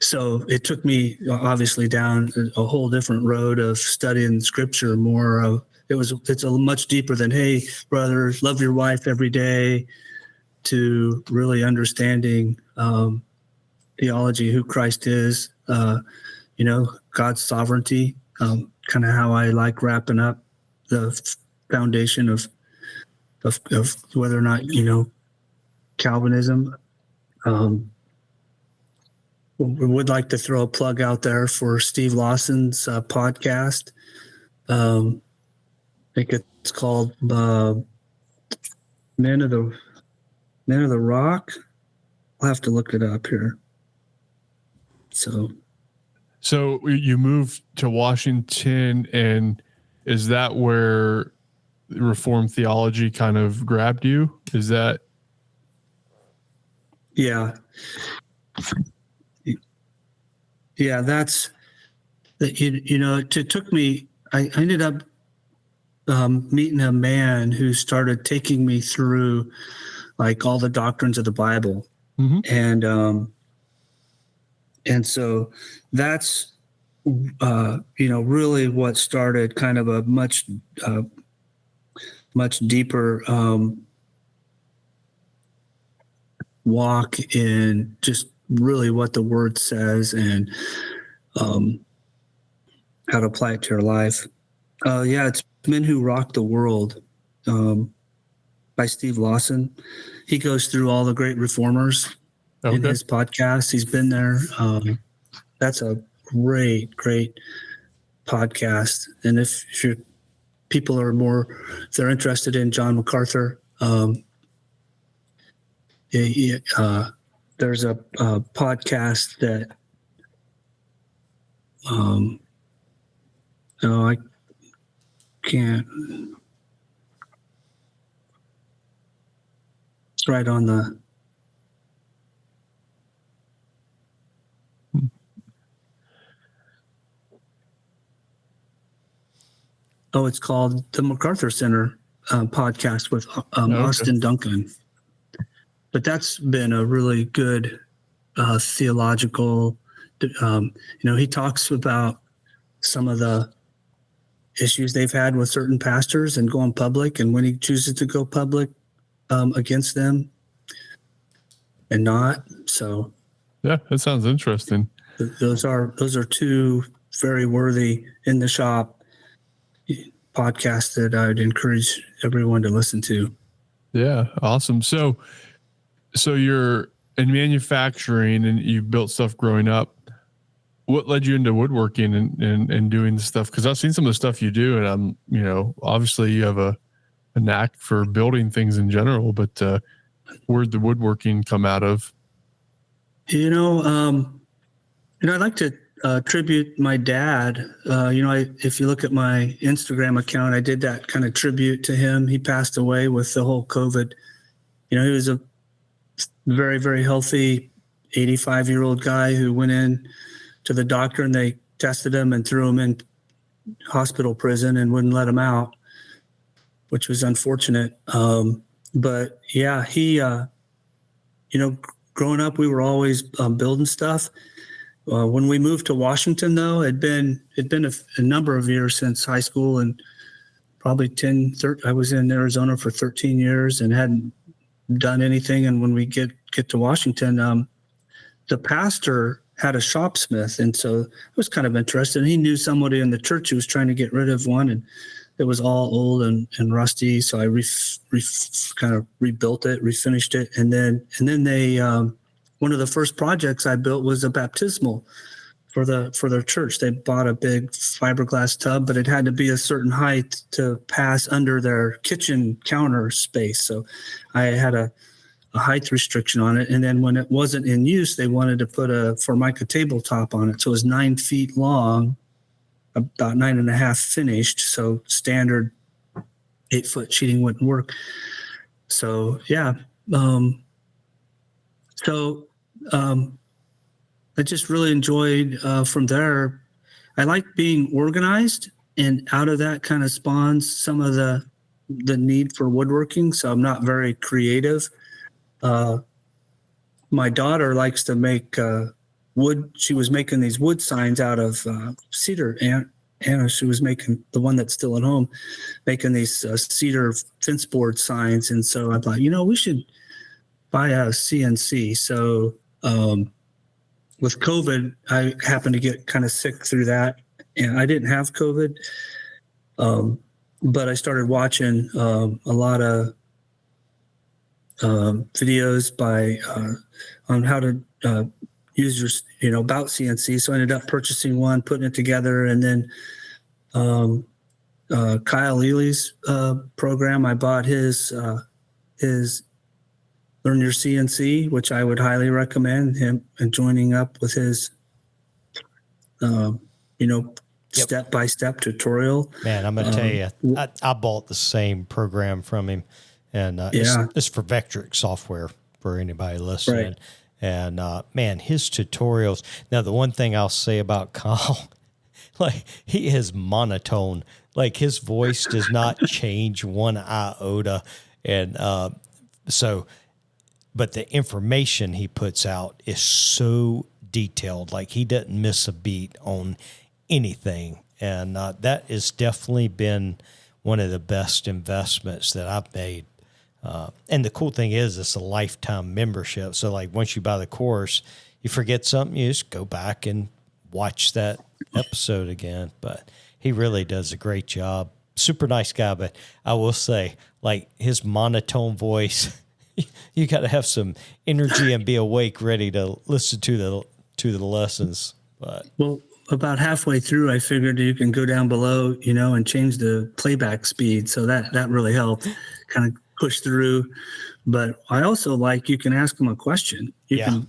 So it took me obviously down a whole different road of studying Scripture. It's a much deeper than, hey, brother, love your wife every day, to really understanding theology, who Christ is, God's sovereignty, kind of how I like wrapping up the foundation of whether or not, Calvinism. We would like to throw a plug out there for Steve Lawson's podcast. I think it's called Men of the Rock. I'll have to look it up here. So you moved to Washington, and is that where Reformed theology kind of grabbed you? Is that? Yeah. Yeah, that's, it took me, I ended up meeting a man who started taking me through like all the doctrines of the Bible. And so that's, really what started kind of a much deeper walk in just really what the word says and how to apply it to your life. It's Men Who Rock the World by Steve Lawson. He goes through all the great reformers in his podcast. He's been there. That's a great podcast. And if people are if they're interested in John MacArthur, there's a podcast that I can't. It's right on the. Oh, it's called the MacArthur Center podcast with Austin Duncan. But that's been a really good theological. He talks about some of the issues they've had with certain pastors and going public, and when he chooses to go public against them and not. So, yeah, that sounds interesting. Those are two very worthy in the shop podcasts that I'd encourage everyone to listen to. Yeah, awesome. So you're in manufacturing and you built stuff growing up. What led you into woodworking and doing the stuff? Because I've seen some of the stuff you do, and I'm, obviously you have a knack for building things in general, but where'd the woodworking come out of? I'd like to tribute my dad. If you look at my Instagram account, I did that kind of tribute to him. He passed away with the whole COVID. He was a very, very healthy 85-year-old guy who went in to the doctor and they tested him and threw him in hospital prison and wouldn't let him out, which was unfortunate. But yeah, he, growing up, we were always building stuff. When we moved to Washington, though, it'd been a number of years since high school, and probably 10, 13, I was in Arizona for 13 years and hadn't done anything. And when we get to Washington, the pastor had a shopsmith, and so I was kind of interested. He knew somebody in the church who was trying to get rid of one, and it was all old and rusty. So I kind of rebuilt it, refinished it, and then they one of the first projects I built was a baptismal for their church. They bought a big fiberglass tub, but it had to be a certain height to pass under their kitchen counter space. So I had a height restriction on it. And then when it wasn't in use, they wanted to put a Formica tabletop on it. So it was 9 feet long, about 9.5 finished. So standard 8-foot sheeting wouldn't work. So yeah. I just really enjoyed from there. I like being organized, and out of that kind of spawns some of the need for woodworking. So I'm not very creative. My daughter likes to make wood. She was making these wood signs out of cedar. Anna, she was making the one that's still at home, making these cedar fence board signs. And so I thought, we should buy a CNC. So with COVID, I happened to get kind of sick through that, and I didn't have COVID. But I started watching a lot of videos on how to use your, about CNC. So I ended up purchasing one, putting it together, and then Kyle Leely's program, I bought his Learn Your CNC, which I would highly recommend him, and joining up with his, step-by-step tutorial. Man, I'm going to tell you, I bought the same program from him, and it's for Vectric software for anybody listening. Right. And man, his tutorials. Now, the one thing I'll say about Kyle, like, he is monotone. Like his voice does not change one iota. And but the information he puts out is so detailed. Like he doesn't miss a beat on anything. And that has definitely been one of the best investments that I've made. And the cool thing is it's a lifetime membership. So like once you buy the course, you forget something, you just go back and watch that episode again. But he really does a great job. Super nice guy. But I will say, like his monotone voice, you got to have some energy and be awake, ready to listen to the lessons. But well, about halfway through, I figured you can go down below, and change the playback speed. So that really helped kind of push through. But I also you can ask them a question. You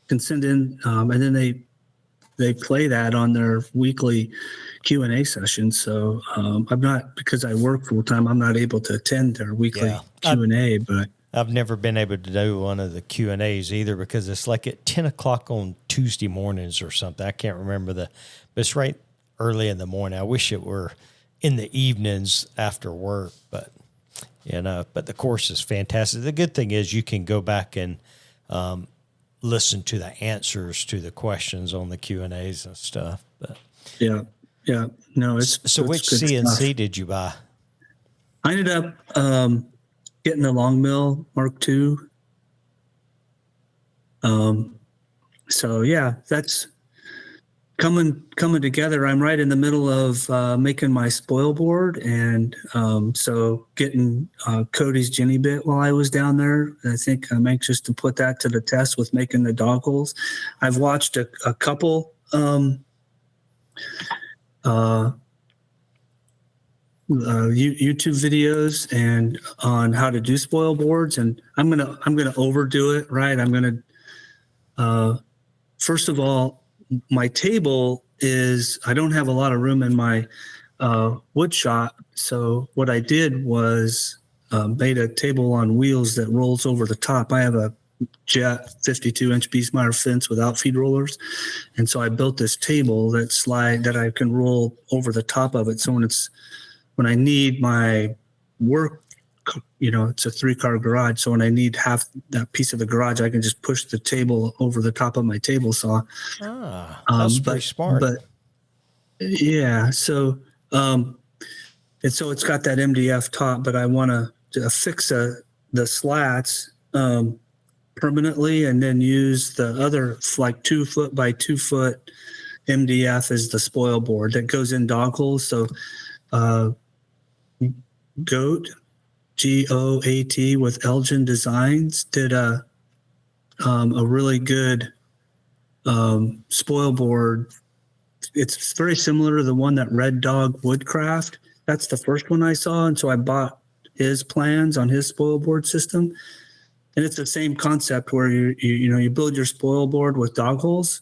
can send in, and then they play that on their weekly Q&A session. So I'm not, because I work full time, I'm not able to attend their weekly Q&A, but I've never been able to do one of the Q&As either because it's like at 10 o'clock on Tuesday mornings or something. I can't remember but it's right early in the morning. I wish it were in the evenings after work, but but the course is fantastic. The good thing is you can go back and listen to the answers to the questions on the Q&As and stuff. But yeah. No, so which CNC stuff did you buy? I ended up getting the Long Mill Mark II. So yeah, that's coming together. I'm right in the middle of making my spoil board, and so getting Cody's Jenny bit while I was down there. I think I'm anxious to put that to the test with making the dog holes. I've watched a couple YouTube videos and on how to do spoil boards, and I'm gonna overdo it. Right, I'm gonna first of all, my table is, I don't have a lot of room in my wood shop. So what I did was made a table on wheels that rolls over the top. I have a Jet 52-inch Beastmeyer fence without feed rollers. And so I built this table that I can roll over the top of it. So when I need my work, it's a 3-car garage. So when I need half that piece of the garage, I can just push the table over the top of my table saw. That's pretty smart. But yeah, so and so it's got that MDF top, but I want to fix the slats permanently, and then use the other 2 foot by 2 foot MDF as the spoil board that goes in dog holes. So GOAT with Elgin Designs did a really good spoil board. It's very similar to the one that Red Dog Woodcraft. That's the first one I saw, and so I bought his plans on his spoil board system. And it's the same concept where you build your spoil board with dog holes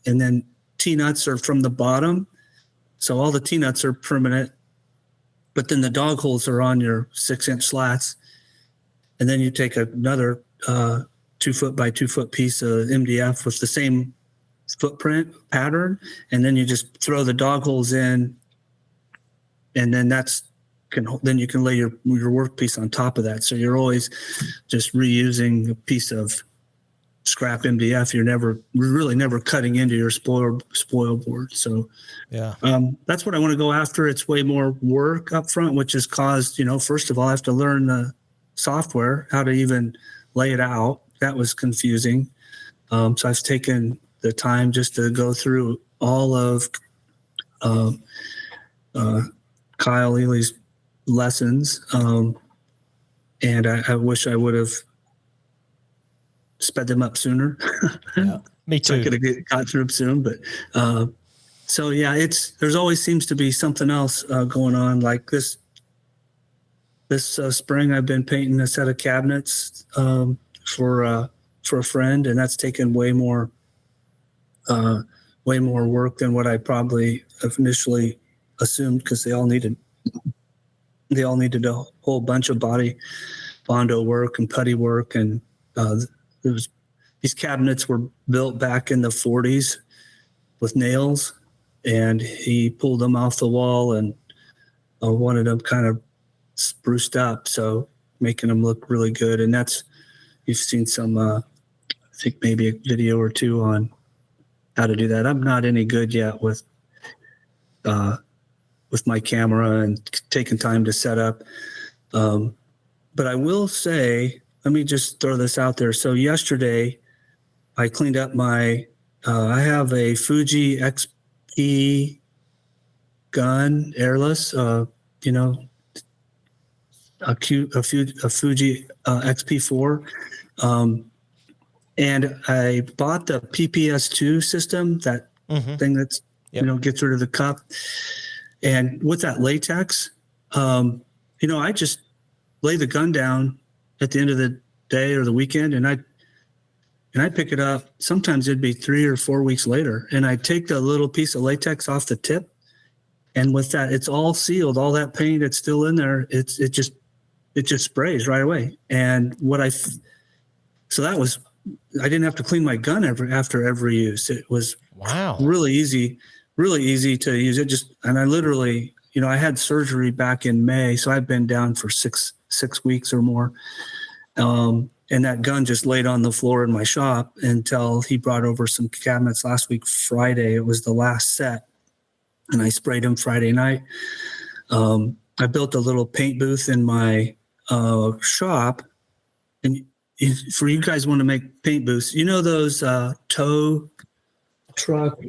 and then T-nuts are from the bottom. So all the T-nuts are permanent, but then the dog holes are on your 6-inch slats. And then you take another 2 foot by 2 foot piece of MDF with the same footprint pattern. And then you just throw the dog holes in, and then then you can lay your workpiece on top of that. So you're always just reusing a piece of scrap MDF. You're really never cutting into your spoil board. So yeah, that's what I want to go after. It's way more work up front, which has caused, first of all, I have to learn the software, how to even lay it out. That was confusing. So I've taken the time just to go through all of Kyle Ely's lessons. And I wish I would have sped them up sooner. Yeah, me too. So I could have got through them soon, but so yeah, there's always seems to be something else going on. Like this spring, I've been painting a set of cabinets for a friend, and that's taken way more work than what I probably initially assumed, because they all needed a whole bunch of body bondo work and putty work, and these cabinets were built back in the 40s with nails, and he pulled them off the wall and wanted them kind of spruced up, so making them look really good. And that's, you've seen some, I think maybe a video or two on how to do that. I'm not any good yet with my camera and taking time to set up. But I will say, let me just throw this out there. So yesterday I cleaned up I have a Fuji XP gun, airless, a Fuji XP4. And I bought the PPS2 system, that thing that's, gets rid of the cup. And with that latex, I just lay the gun down at the end of the day or the weekend, and I pick it up. Sometimes it'd be 3 or 4 weeks later, and I take the little piece of latex off the tip, and with that, it's all sealed. All that paint that's still in there, it just sprays right away. And so that was, I didn't have to clean my gun after every use. It was really easy to use it. And I literally, I had surgery back in May, so I've been down for six weeks or more. And that gun just laid on the floor in my shop until he brought over some cabinets last week, Friday. It was the last set, and I sprayed them Friday night. I built a little paint booth in my shop, and for you guys want to make paint booths, those tow truck,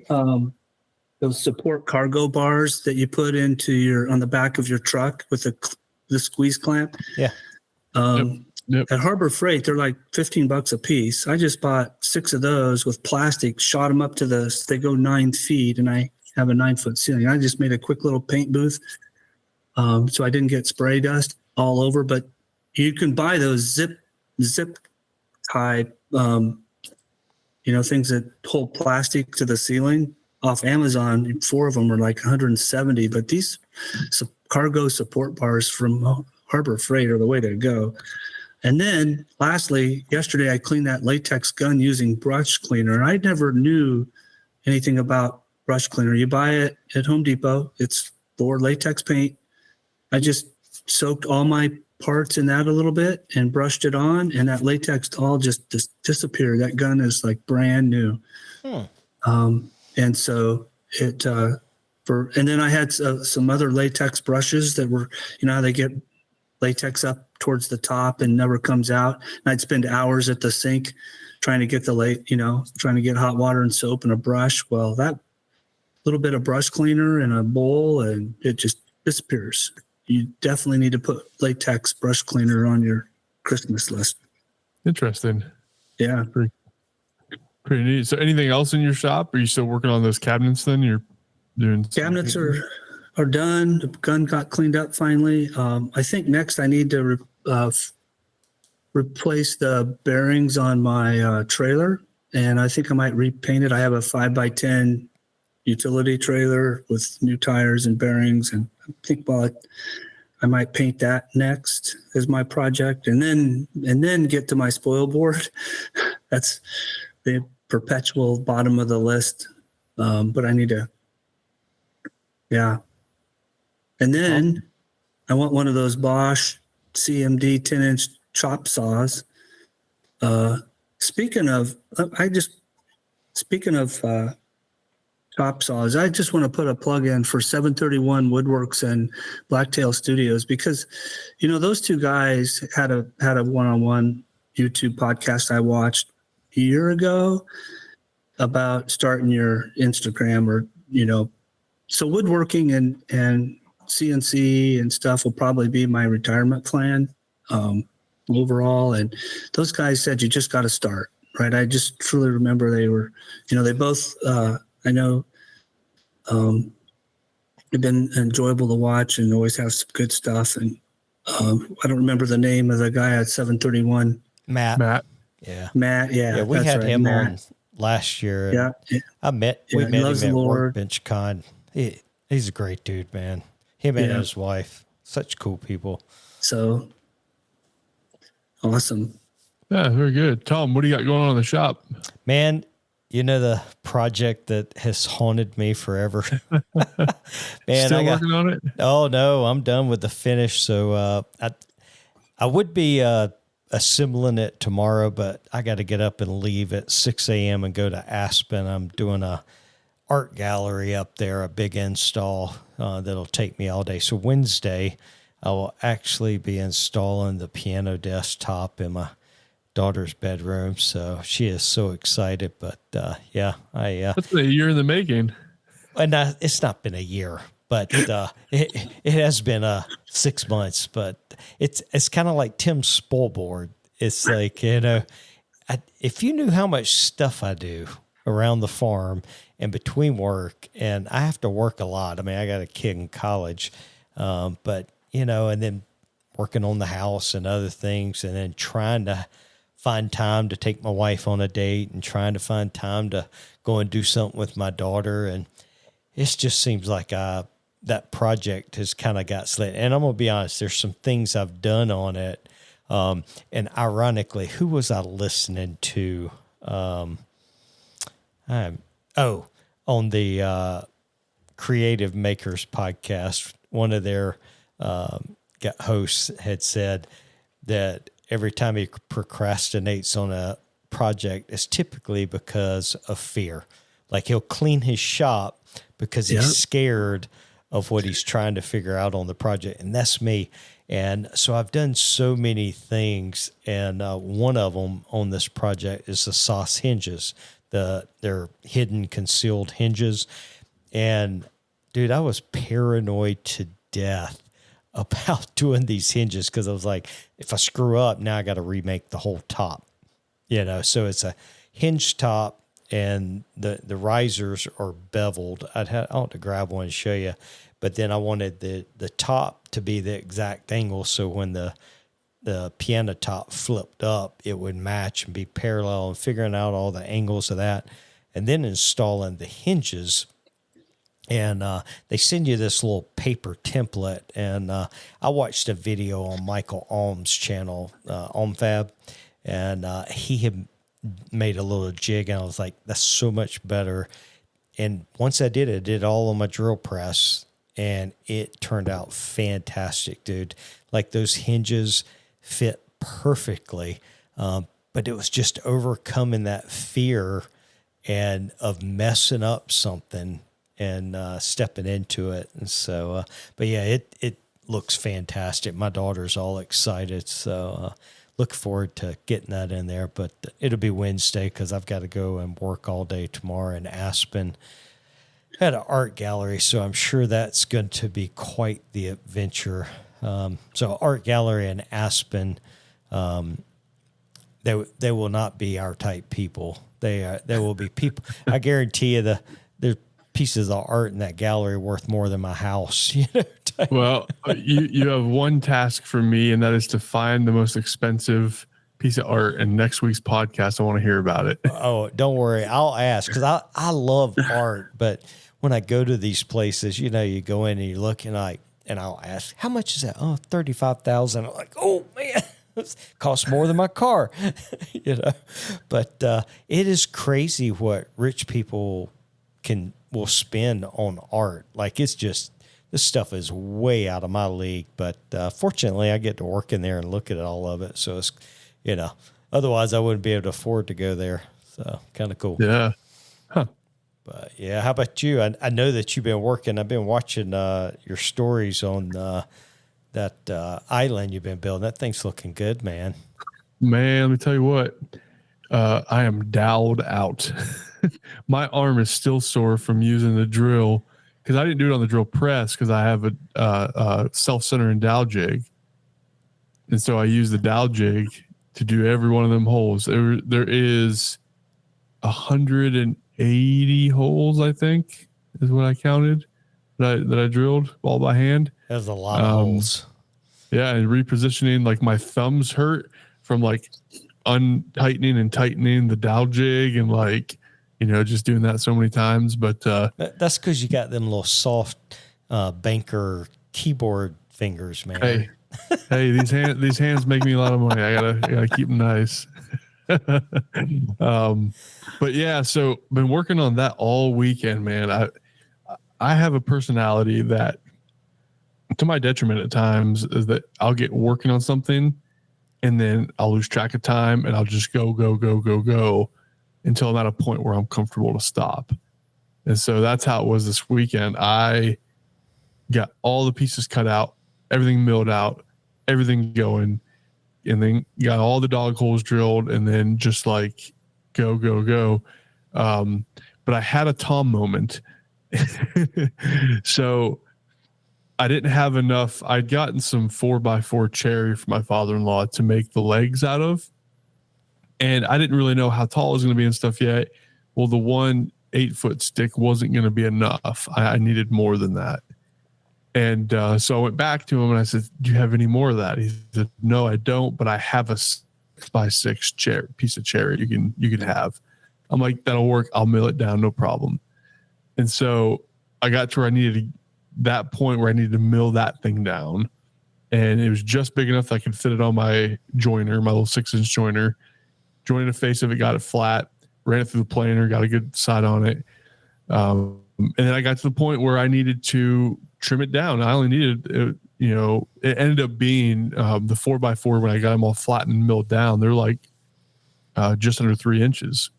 those support cargo bars that you put into on the back of your truck with the squeeze clamp. Yeah. Yep. At Harbor Freight, they're like $15 a piece. I just bought 6 of those with plastic, shot them up they go 9 feet, and I have a 9-foot ceiling. I just made a quick little paint booth, so I didn't get spray dust all over. But you can buy those zip tie, things that hold plastic to the ceiling off Amazon. 4 of them are like 170, but these cargo support bars from Harbor Freight are the way to go. And then lastly, yesterday I cleaned that latex gun using brush cleaner. I never knew anything about brush cleaner. You buy it at Home Depot. It's for latex paint. I just soaked all my parts in that a little bit and brushed it on, and that latex all just disappeared. That gun is like brand new. And so and then I had some other latex brushes that were, how they get latex up towards the top and never comes out. And I'd spend hours at the sink trying to get trying to get hot water and soap and a brush. Well, that little bit of brush cleaner in a bowl, and it just disappears. You definitely need to put latex brush cleaner on your Christmas list. Interesting. Yeah. Pretty neat. So anything else in your shop? Are you still working on those cabinets then? You're doing cabinets are done. The gun got cleaned up finally. I think next I need to replace the bearings on my trailer, and I think I might repaint it. I have a 5x10 utility trailer with new tires and bearings, and I think I might paint that next as my project, and then get to my spoil board. That's the perpetual bottom of the list, but I need to, yeah. And then I want one of those Bosch CMD 10-inch chop saws. Speaking of chop saws, I just want to put a plug in for 731 Woodworks and Blacktail Studios, because those two guys had a one-on-one YouTube podcast I watched a year ago about starting your Instagram, or so woodworking and CNC and stuff will probably be my retirement plan overall. And those guys said you just got to start, right? I just truly remember they were, they both, I know, they've been enjoyable to watch and always have some good stuff. And I don't remember the name of the guy at 731. Matt. Yeah. Matt. Yeah. Yeah. We had him on last year. Yeah. We met him at Workbench Con. He's a great dude, man. Him and his wife, such cool people. So awesome. Yeah, very good. Tom, what do you got going on in the shop? Man, You know the project that has haunted me forever. Man, Still working on it? Oh no, I'm done with the finish. So I would be assembling it tomorrow, but I got to get up and leave at 6 a.m. and go to Aspen. I'm doing a art gallery up there, a big install that'll take me all day. So Wednesday, I will actually be installing the piano desktop in my daughter's bedroom. So she is so excited. But yeah, That's been a year in the making. And it's not been a year, but it has been 6 months. But it's kind of like Tim's spoil board. It's like, if you knew how much stuff I do around the farm and between work, and I have to work a lot. I mean, I got a kid in college, but and then working on the house and other things, and then trying to find time to take my wife on a date and trying to find time to go and do something with my daughter. And it just seems like that project has kind of got slit. And I'm going to be honest, there's some things I've done on it. And ironically, who was I listening to? On the Creative Makers podcast, one of their hosts had said that every time he procrastinates on a project, it's typically because of fear. Like he'll clean his shop because he's scared of what he's trying to figure out on the project. And that's me. And so I've done so many things. And one of them on this project is the sauce hinges, their hidden, concealed hinges. And dude, I was paranoid to death about doing these hinges because I was like, if I screw up, now I got to remake the whole top, So it's a hinge top, and the risers are beveled. I'll have to grab one and show you, but then I wanted the top to be the exact angle, so when the piano top flipped up, it would match and be parallel, and figuring out all the angles of that, and then installing the hinges. And they send you this little paper template. And I watched a video on Michael Alm's channel, Almfab, and he had made a little jig, and I was like, that's so much better. And once I did it, I did all on my drill press, and it turned out fantastic, dude. Like those hinges fit perfectly, but it was just overcoming that fear and of messing up something and stepping into it. And so, but yeah, it looks fantastic. My daughter's all excited. So look forward to getting that in there, but it'll be Wednesday because I've got to go and work all day tomorrow in Aspen at an art gallery. So I'm sure that's going to be quite the adventure. So art gallery in Aspen, they will not be our type people. There will be people. I guarantee you there's pieces of art in that gallery worth more than my house. Well, you have one task for me, and that is to find the most expensive piece of art. And next week's podcast, I want to hear about it. Oh, don't worry. I'll ask because I love art. But when I go to these places, you go in and you look and I'll ask, how much is that? Oh, $35,000. I'm like, oh man, it costs more than my car, But it is crazy what rich people will spend on art. Like it's just, this stuff is way out of my league, but fortunately I get to work in there and look at all of it. So it's, otherwise I wouldn't be able to afford to go there. So kind of cool. Yeah. Huh. But yeah, how about you? I know that you've been working. I've been watching your stories on that island you've been building. That thing's looking good, man. Man, let me tell you what, I am dowed out. My arm is still sore from using the drill because I didn't do it on the drill press because I have a self-centering dowel jig. And so I use the dowel jig to do every one of them holes. There is 180 holes, I think, is what I counted that I drilled all by hand. That's a lot of holes. Yeah, and repositioning, like my thumbs hurt from like untightening and tightening the dowel jig and like, just doing that so many times. But that's because you got them little soft banker keyboard fingers, man. Hey, these hands make me a lot of money. I gotta keep them nice. But yeah, so been working on that all weekend, man. I have a personality that, to my detriment at times, is that I'll get working on something and then I'll lose track of time and I'll just go until I'm at a point where I'm comfortable to stop. And so that's how it was this weekend. I got all the pieces cut out, everything milled out, everything going, and then got all the dog holes drilled, and then just like go. But I had a Tom moment. So I didn't have enough. I'd gotten some 4x4 cherry from my father-in-law to make the legs out of. And I didn't really know how tall it was going to be and stuff yet. Well, the 1 8-foot stick wasn't going to be enough. I needed more than that. And so I went back to him and I said, "Do you have any more of that?" He said, "No, I don't, but I have a 6x6 piece of cherry you can have." I'm like, "That'll work. I'll mill it down, no problem." And so I got to where I needed that point where I needed to mill that thing down. And it was just big enough that I could fit it on my joiner, my little 6-inch joiner. Jointed the face of it, got it flat, ran it through the planer, got a good side on it. And then I got to the point where I needed to trim it down. I only needed, it ended up being the 4x4 when I got them all flattened and milled down. They're like just under 3 inches.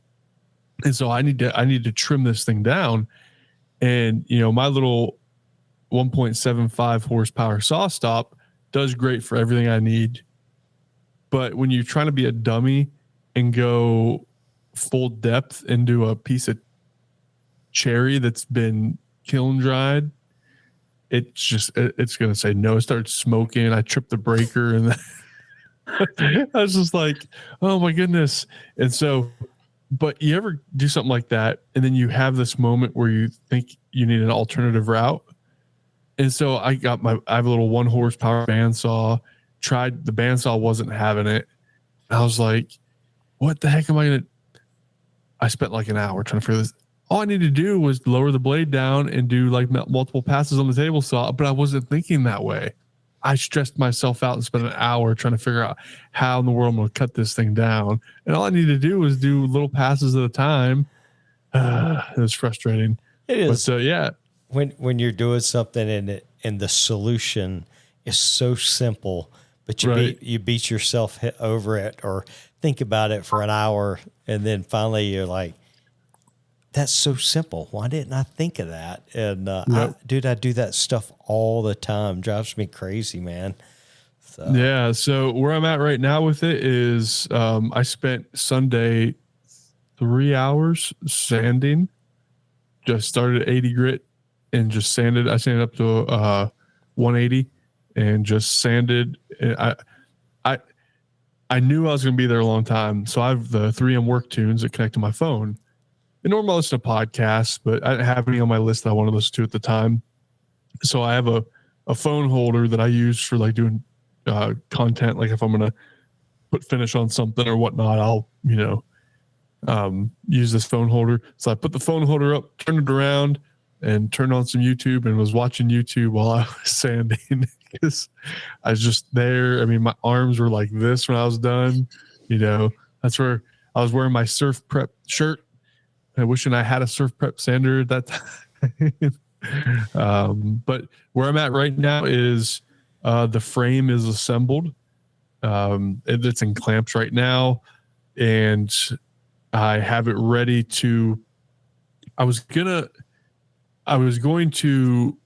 And so I need to trim this thing down. And, my little 1.75 horsepower saw stop does great for everything I need. But when you're trying to be a dummy and go full depth into a piece of cherry that's been kiln dried, it's going to say no. It starts smoking. I tripped the breaker and I was just like, oh my goodness. And so, but you ever do something like that and then you have this moment where you think you need an alternative route? And so I have a little 1 horsepower bandsaw, tried the bandsaw, wasn't having it. I was like, what the heck am I going to, I spent like an hour trying to figure this. All I needed to do was lower the blade down and do like multiple passes on the table saw, but I wasn't thinking that way. I stressed myself out and spent an hour trying to figure out how in the world I'm going to cut this thing down. And all I needed to do was do little passes at a time. It was frustrating. It is. But so, yeah. When you're doing something and the solution is so simple, but you beat yourself over it or think about it for an hour, and then finally you're like, "That's so simple. Why didn't I think of that?" And I do that stuff all the time. Drives me crazy, man. So. Yeah. So where I'm at right now with it is I spent Sunday 3 hours sanding. Just started at 80 grit and just sanded. I sanded up to 180 and just sanded. And I knew I was going to be there a long time. So I have the 3M work tunes that connect to my phone. And normally I listen to podcasts, but I didn't have any on my list that I wanted to listen to at the time. So I have a phone holder that I use for like doing content. Like if I'm going to put finish on something or whatnot, I'll, use this phone holder. So I put the phone holder up, turned it around, and turned on some YouTube and was watching YouTube while I was sanding because I was just there. I mean, my arms were like this when I was done. That's where I was wearing my surf prep shirt. I wishing I had a surf prep sander at that time. But where I'm at right now is the frame is assembled. It's in clamps right now, and I have it ready to. I was going to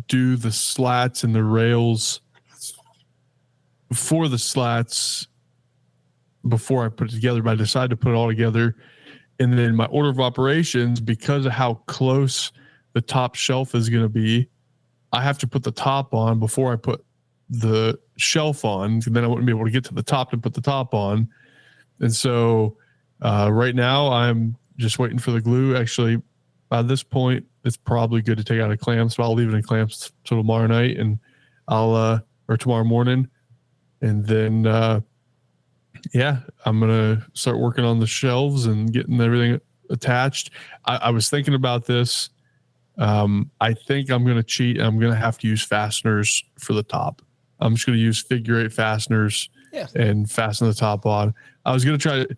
do the slats and the rails for the slats before I put it together, but I decided to put it all together. And then my order of operations, because of how close the top shelf is going to be, I have to put the top on before I put the shelf on. And then I wouldn't be able to get to the top to put the top on. And so right now I'm just waiting for the glue. Actually, by this point, it's probably good to take out a clamp. So I'll leave it in clamps till tomorrow night and or tomorrow morning. And then, I'm going to start working on the shelves and getting everything attached. I was thinking about this. I think I'm going to cheat. I'm going to have to use fasteners for the top. I'm just going to use figure 8 fasteners and fasten the top on. I was going to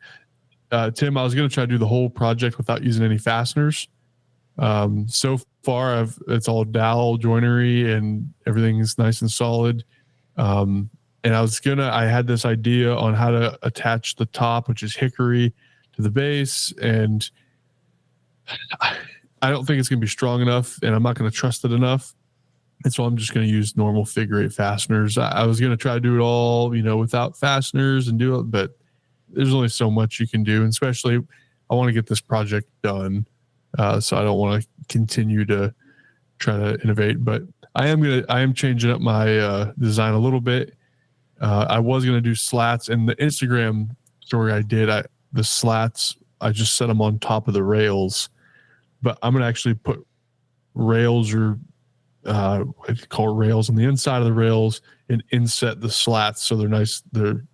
try, Tim, I was going to try to do the whole project without using any fasteners. So far it's all dowel joinery and everything's nice and solid. And I had this idea on how to attach the top, which is hickory, to the base, and I don't think it's going to be strong enough, and I'm not going to trust it enough. And so I'm just going to use normal figure 8 fasteners. I was going to try to do it all, without fasteners and do it, but there's only so much you can do. And especially I want to get this project done. So I don't want to continue to try to innovate, but I am changing up my design a little bit. I was going to do slats, and the Instagram story I did, the slats, I just set them on top of the rails, but I'm going to actually put rails or what do you call it, rails on the inside of the rails and inset the slats so they're nice. They're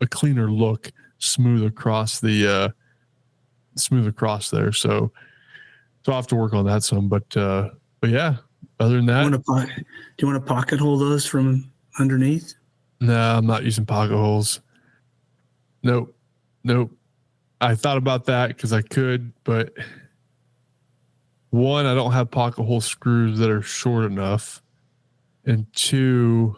a cleaner look, smooth across there. So I'll have to work on that some, but yeah. Other than that, do you want to pocket hole those from underneath? No, I'm not using pocket holes. Nope. I thought about that because I could, but one, I don't have pocket hole screws that are short enough, and two,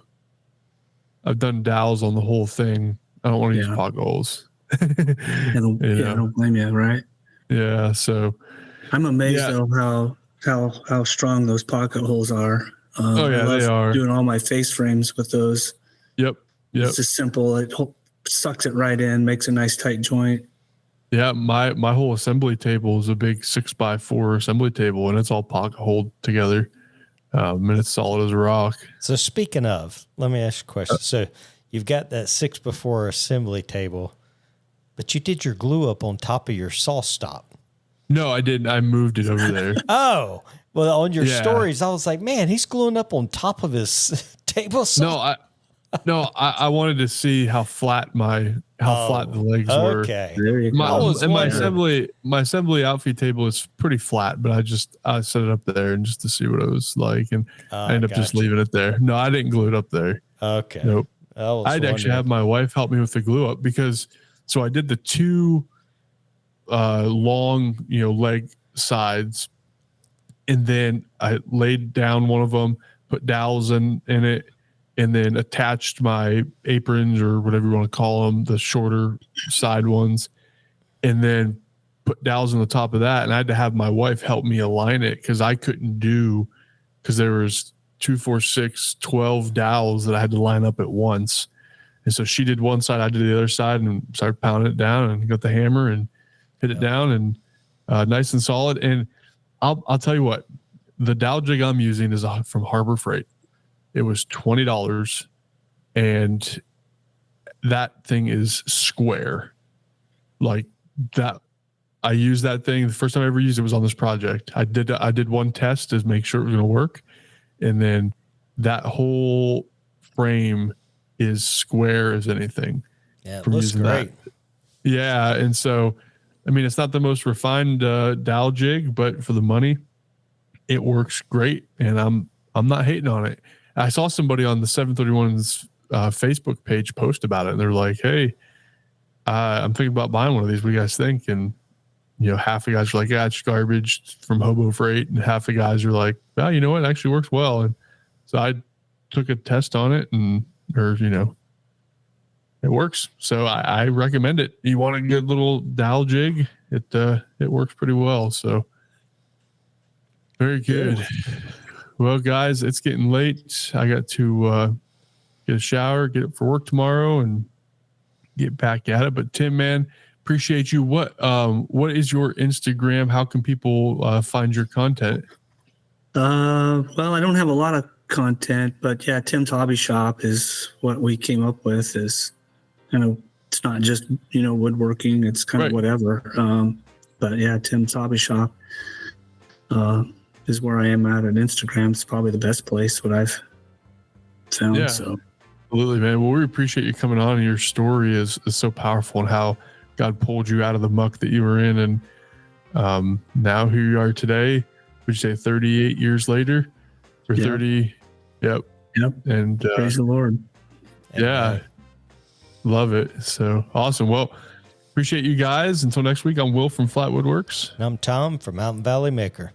I've done dowels on the whole thing. I don't want to use pocket holes. I don't blame you, right? Yeah. So I'm amazed though how strong those pocket holes are. They are. Doing all my face frames with those. Yep. It's just simple. It sucks it right in, makes a nice tight joint. Yeah, my whole assembly table is a big 6x4 assembly table, and it's all pocket holed together, and it's solid as a rock. So speaking of, let me ask you a question. So you've got that 6x4 assembly table, but you did your glue up on top of your saw stop. No, I didn't. I moved it over there. Oh, well, on your stories, I was like, man, he's gluing up on top of his table saw. I wanted to see how flat flat the legs were. Okay. There you go. My assembly outfeed table is pretty flat, but I set it up there and just to see what it was like, and I ended up just leaving it there. No, I didn't glue it up there. Okay. Nope. I'd actually have my wife help me with the glue up so I did the two long, leg sides, and then I laid down one of them, put dowels in it, and then attached my aprons or whatever you want to call them, the shorter side ones, and then put dowels on the top of that. And I had to have my wife help me align it because I couldn't because there was 2, 4, 6, 12 dowels that I had to line up at once. And so she did one side, I did the other side, and started pounding it down and got the hammer and hit it down, and nice and solid. And I'll tell you what, the dowel jig I'm using is from Harbor Freight. It was $20, and that thing is square. Like that, I used that thing. The first time I ever used it was on this project. I did one test to make sure it was going to work, and then that whole frame is square as anything. Yeah, it looks great. Yeah, and so, I mean, it's not the most refined dowel jig, but for the money, it works great, and I'm not hating on it. I saw somebody on the 731's Facebook page post about it, and they're like, "Hey, I'm thinking about buying one of these. What do you guys think?" And half the guys are like, "Yeah, it's garbage from Hobo Freight," and half the guys are like, "Well, you know what? It actually works well." And so I took a test on it, it works. So I recommend it. You want a good little dowel jig? It works pretty well. So very good. Yeah. Well, guys, it's getting late. I got to get a shower, get up for work tomorrow, and get back at it. But Tim, man, appreciate you. What is your Instagram? How can people find your content? Well, I don't have a lot of content, but yeah, Tim's Hobby Shop is what we came up with. Is it's not just woodworking. It's kind of whatever. But yeah, Tim's Hobby Shop is where I am at Instagram. It's probably the best place what I've found. Yeah, so absolutely, man. Well, we appreciate you coming on, and your story is so powerful, and how God pulled you out of the muck that you were in, and now here you are today. Would you say 38 years later, or 30? Yep. And praise the Lord. Yeah. Love it. So awesome. Well, appreciate you guys. Until next week, I'm Will from Flatwood Works. And I'm Tom from Mountain Valley Maker.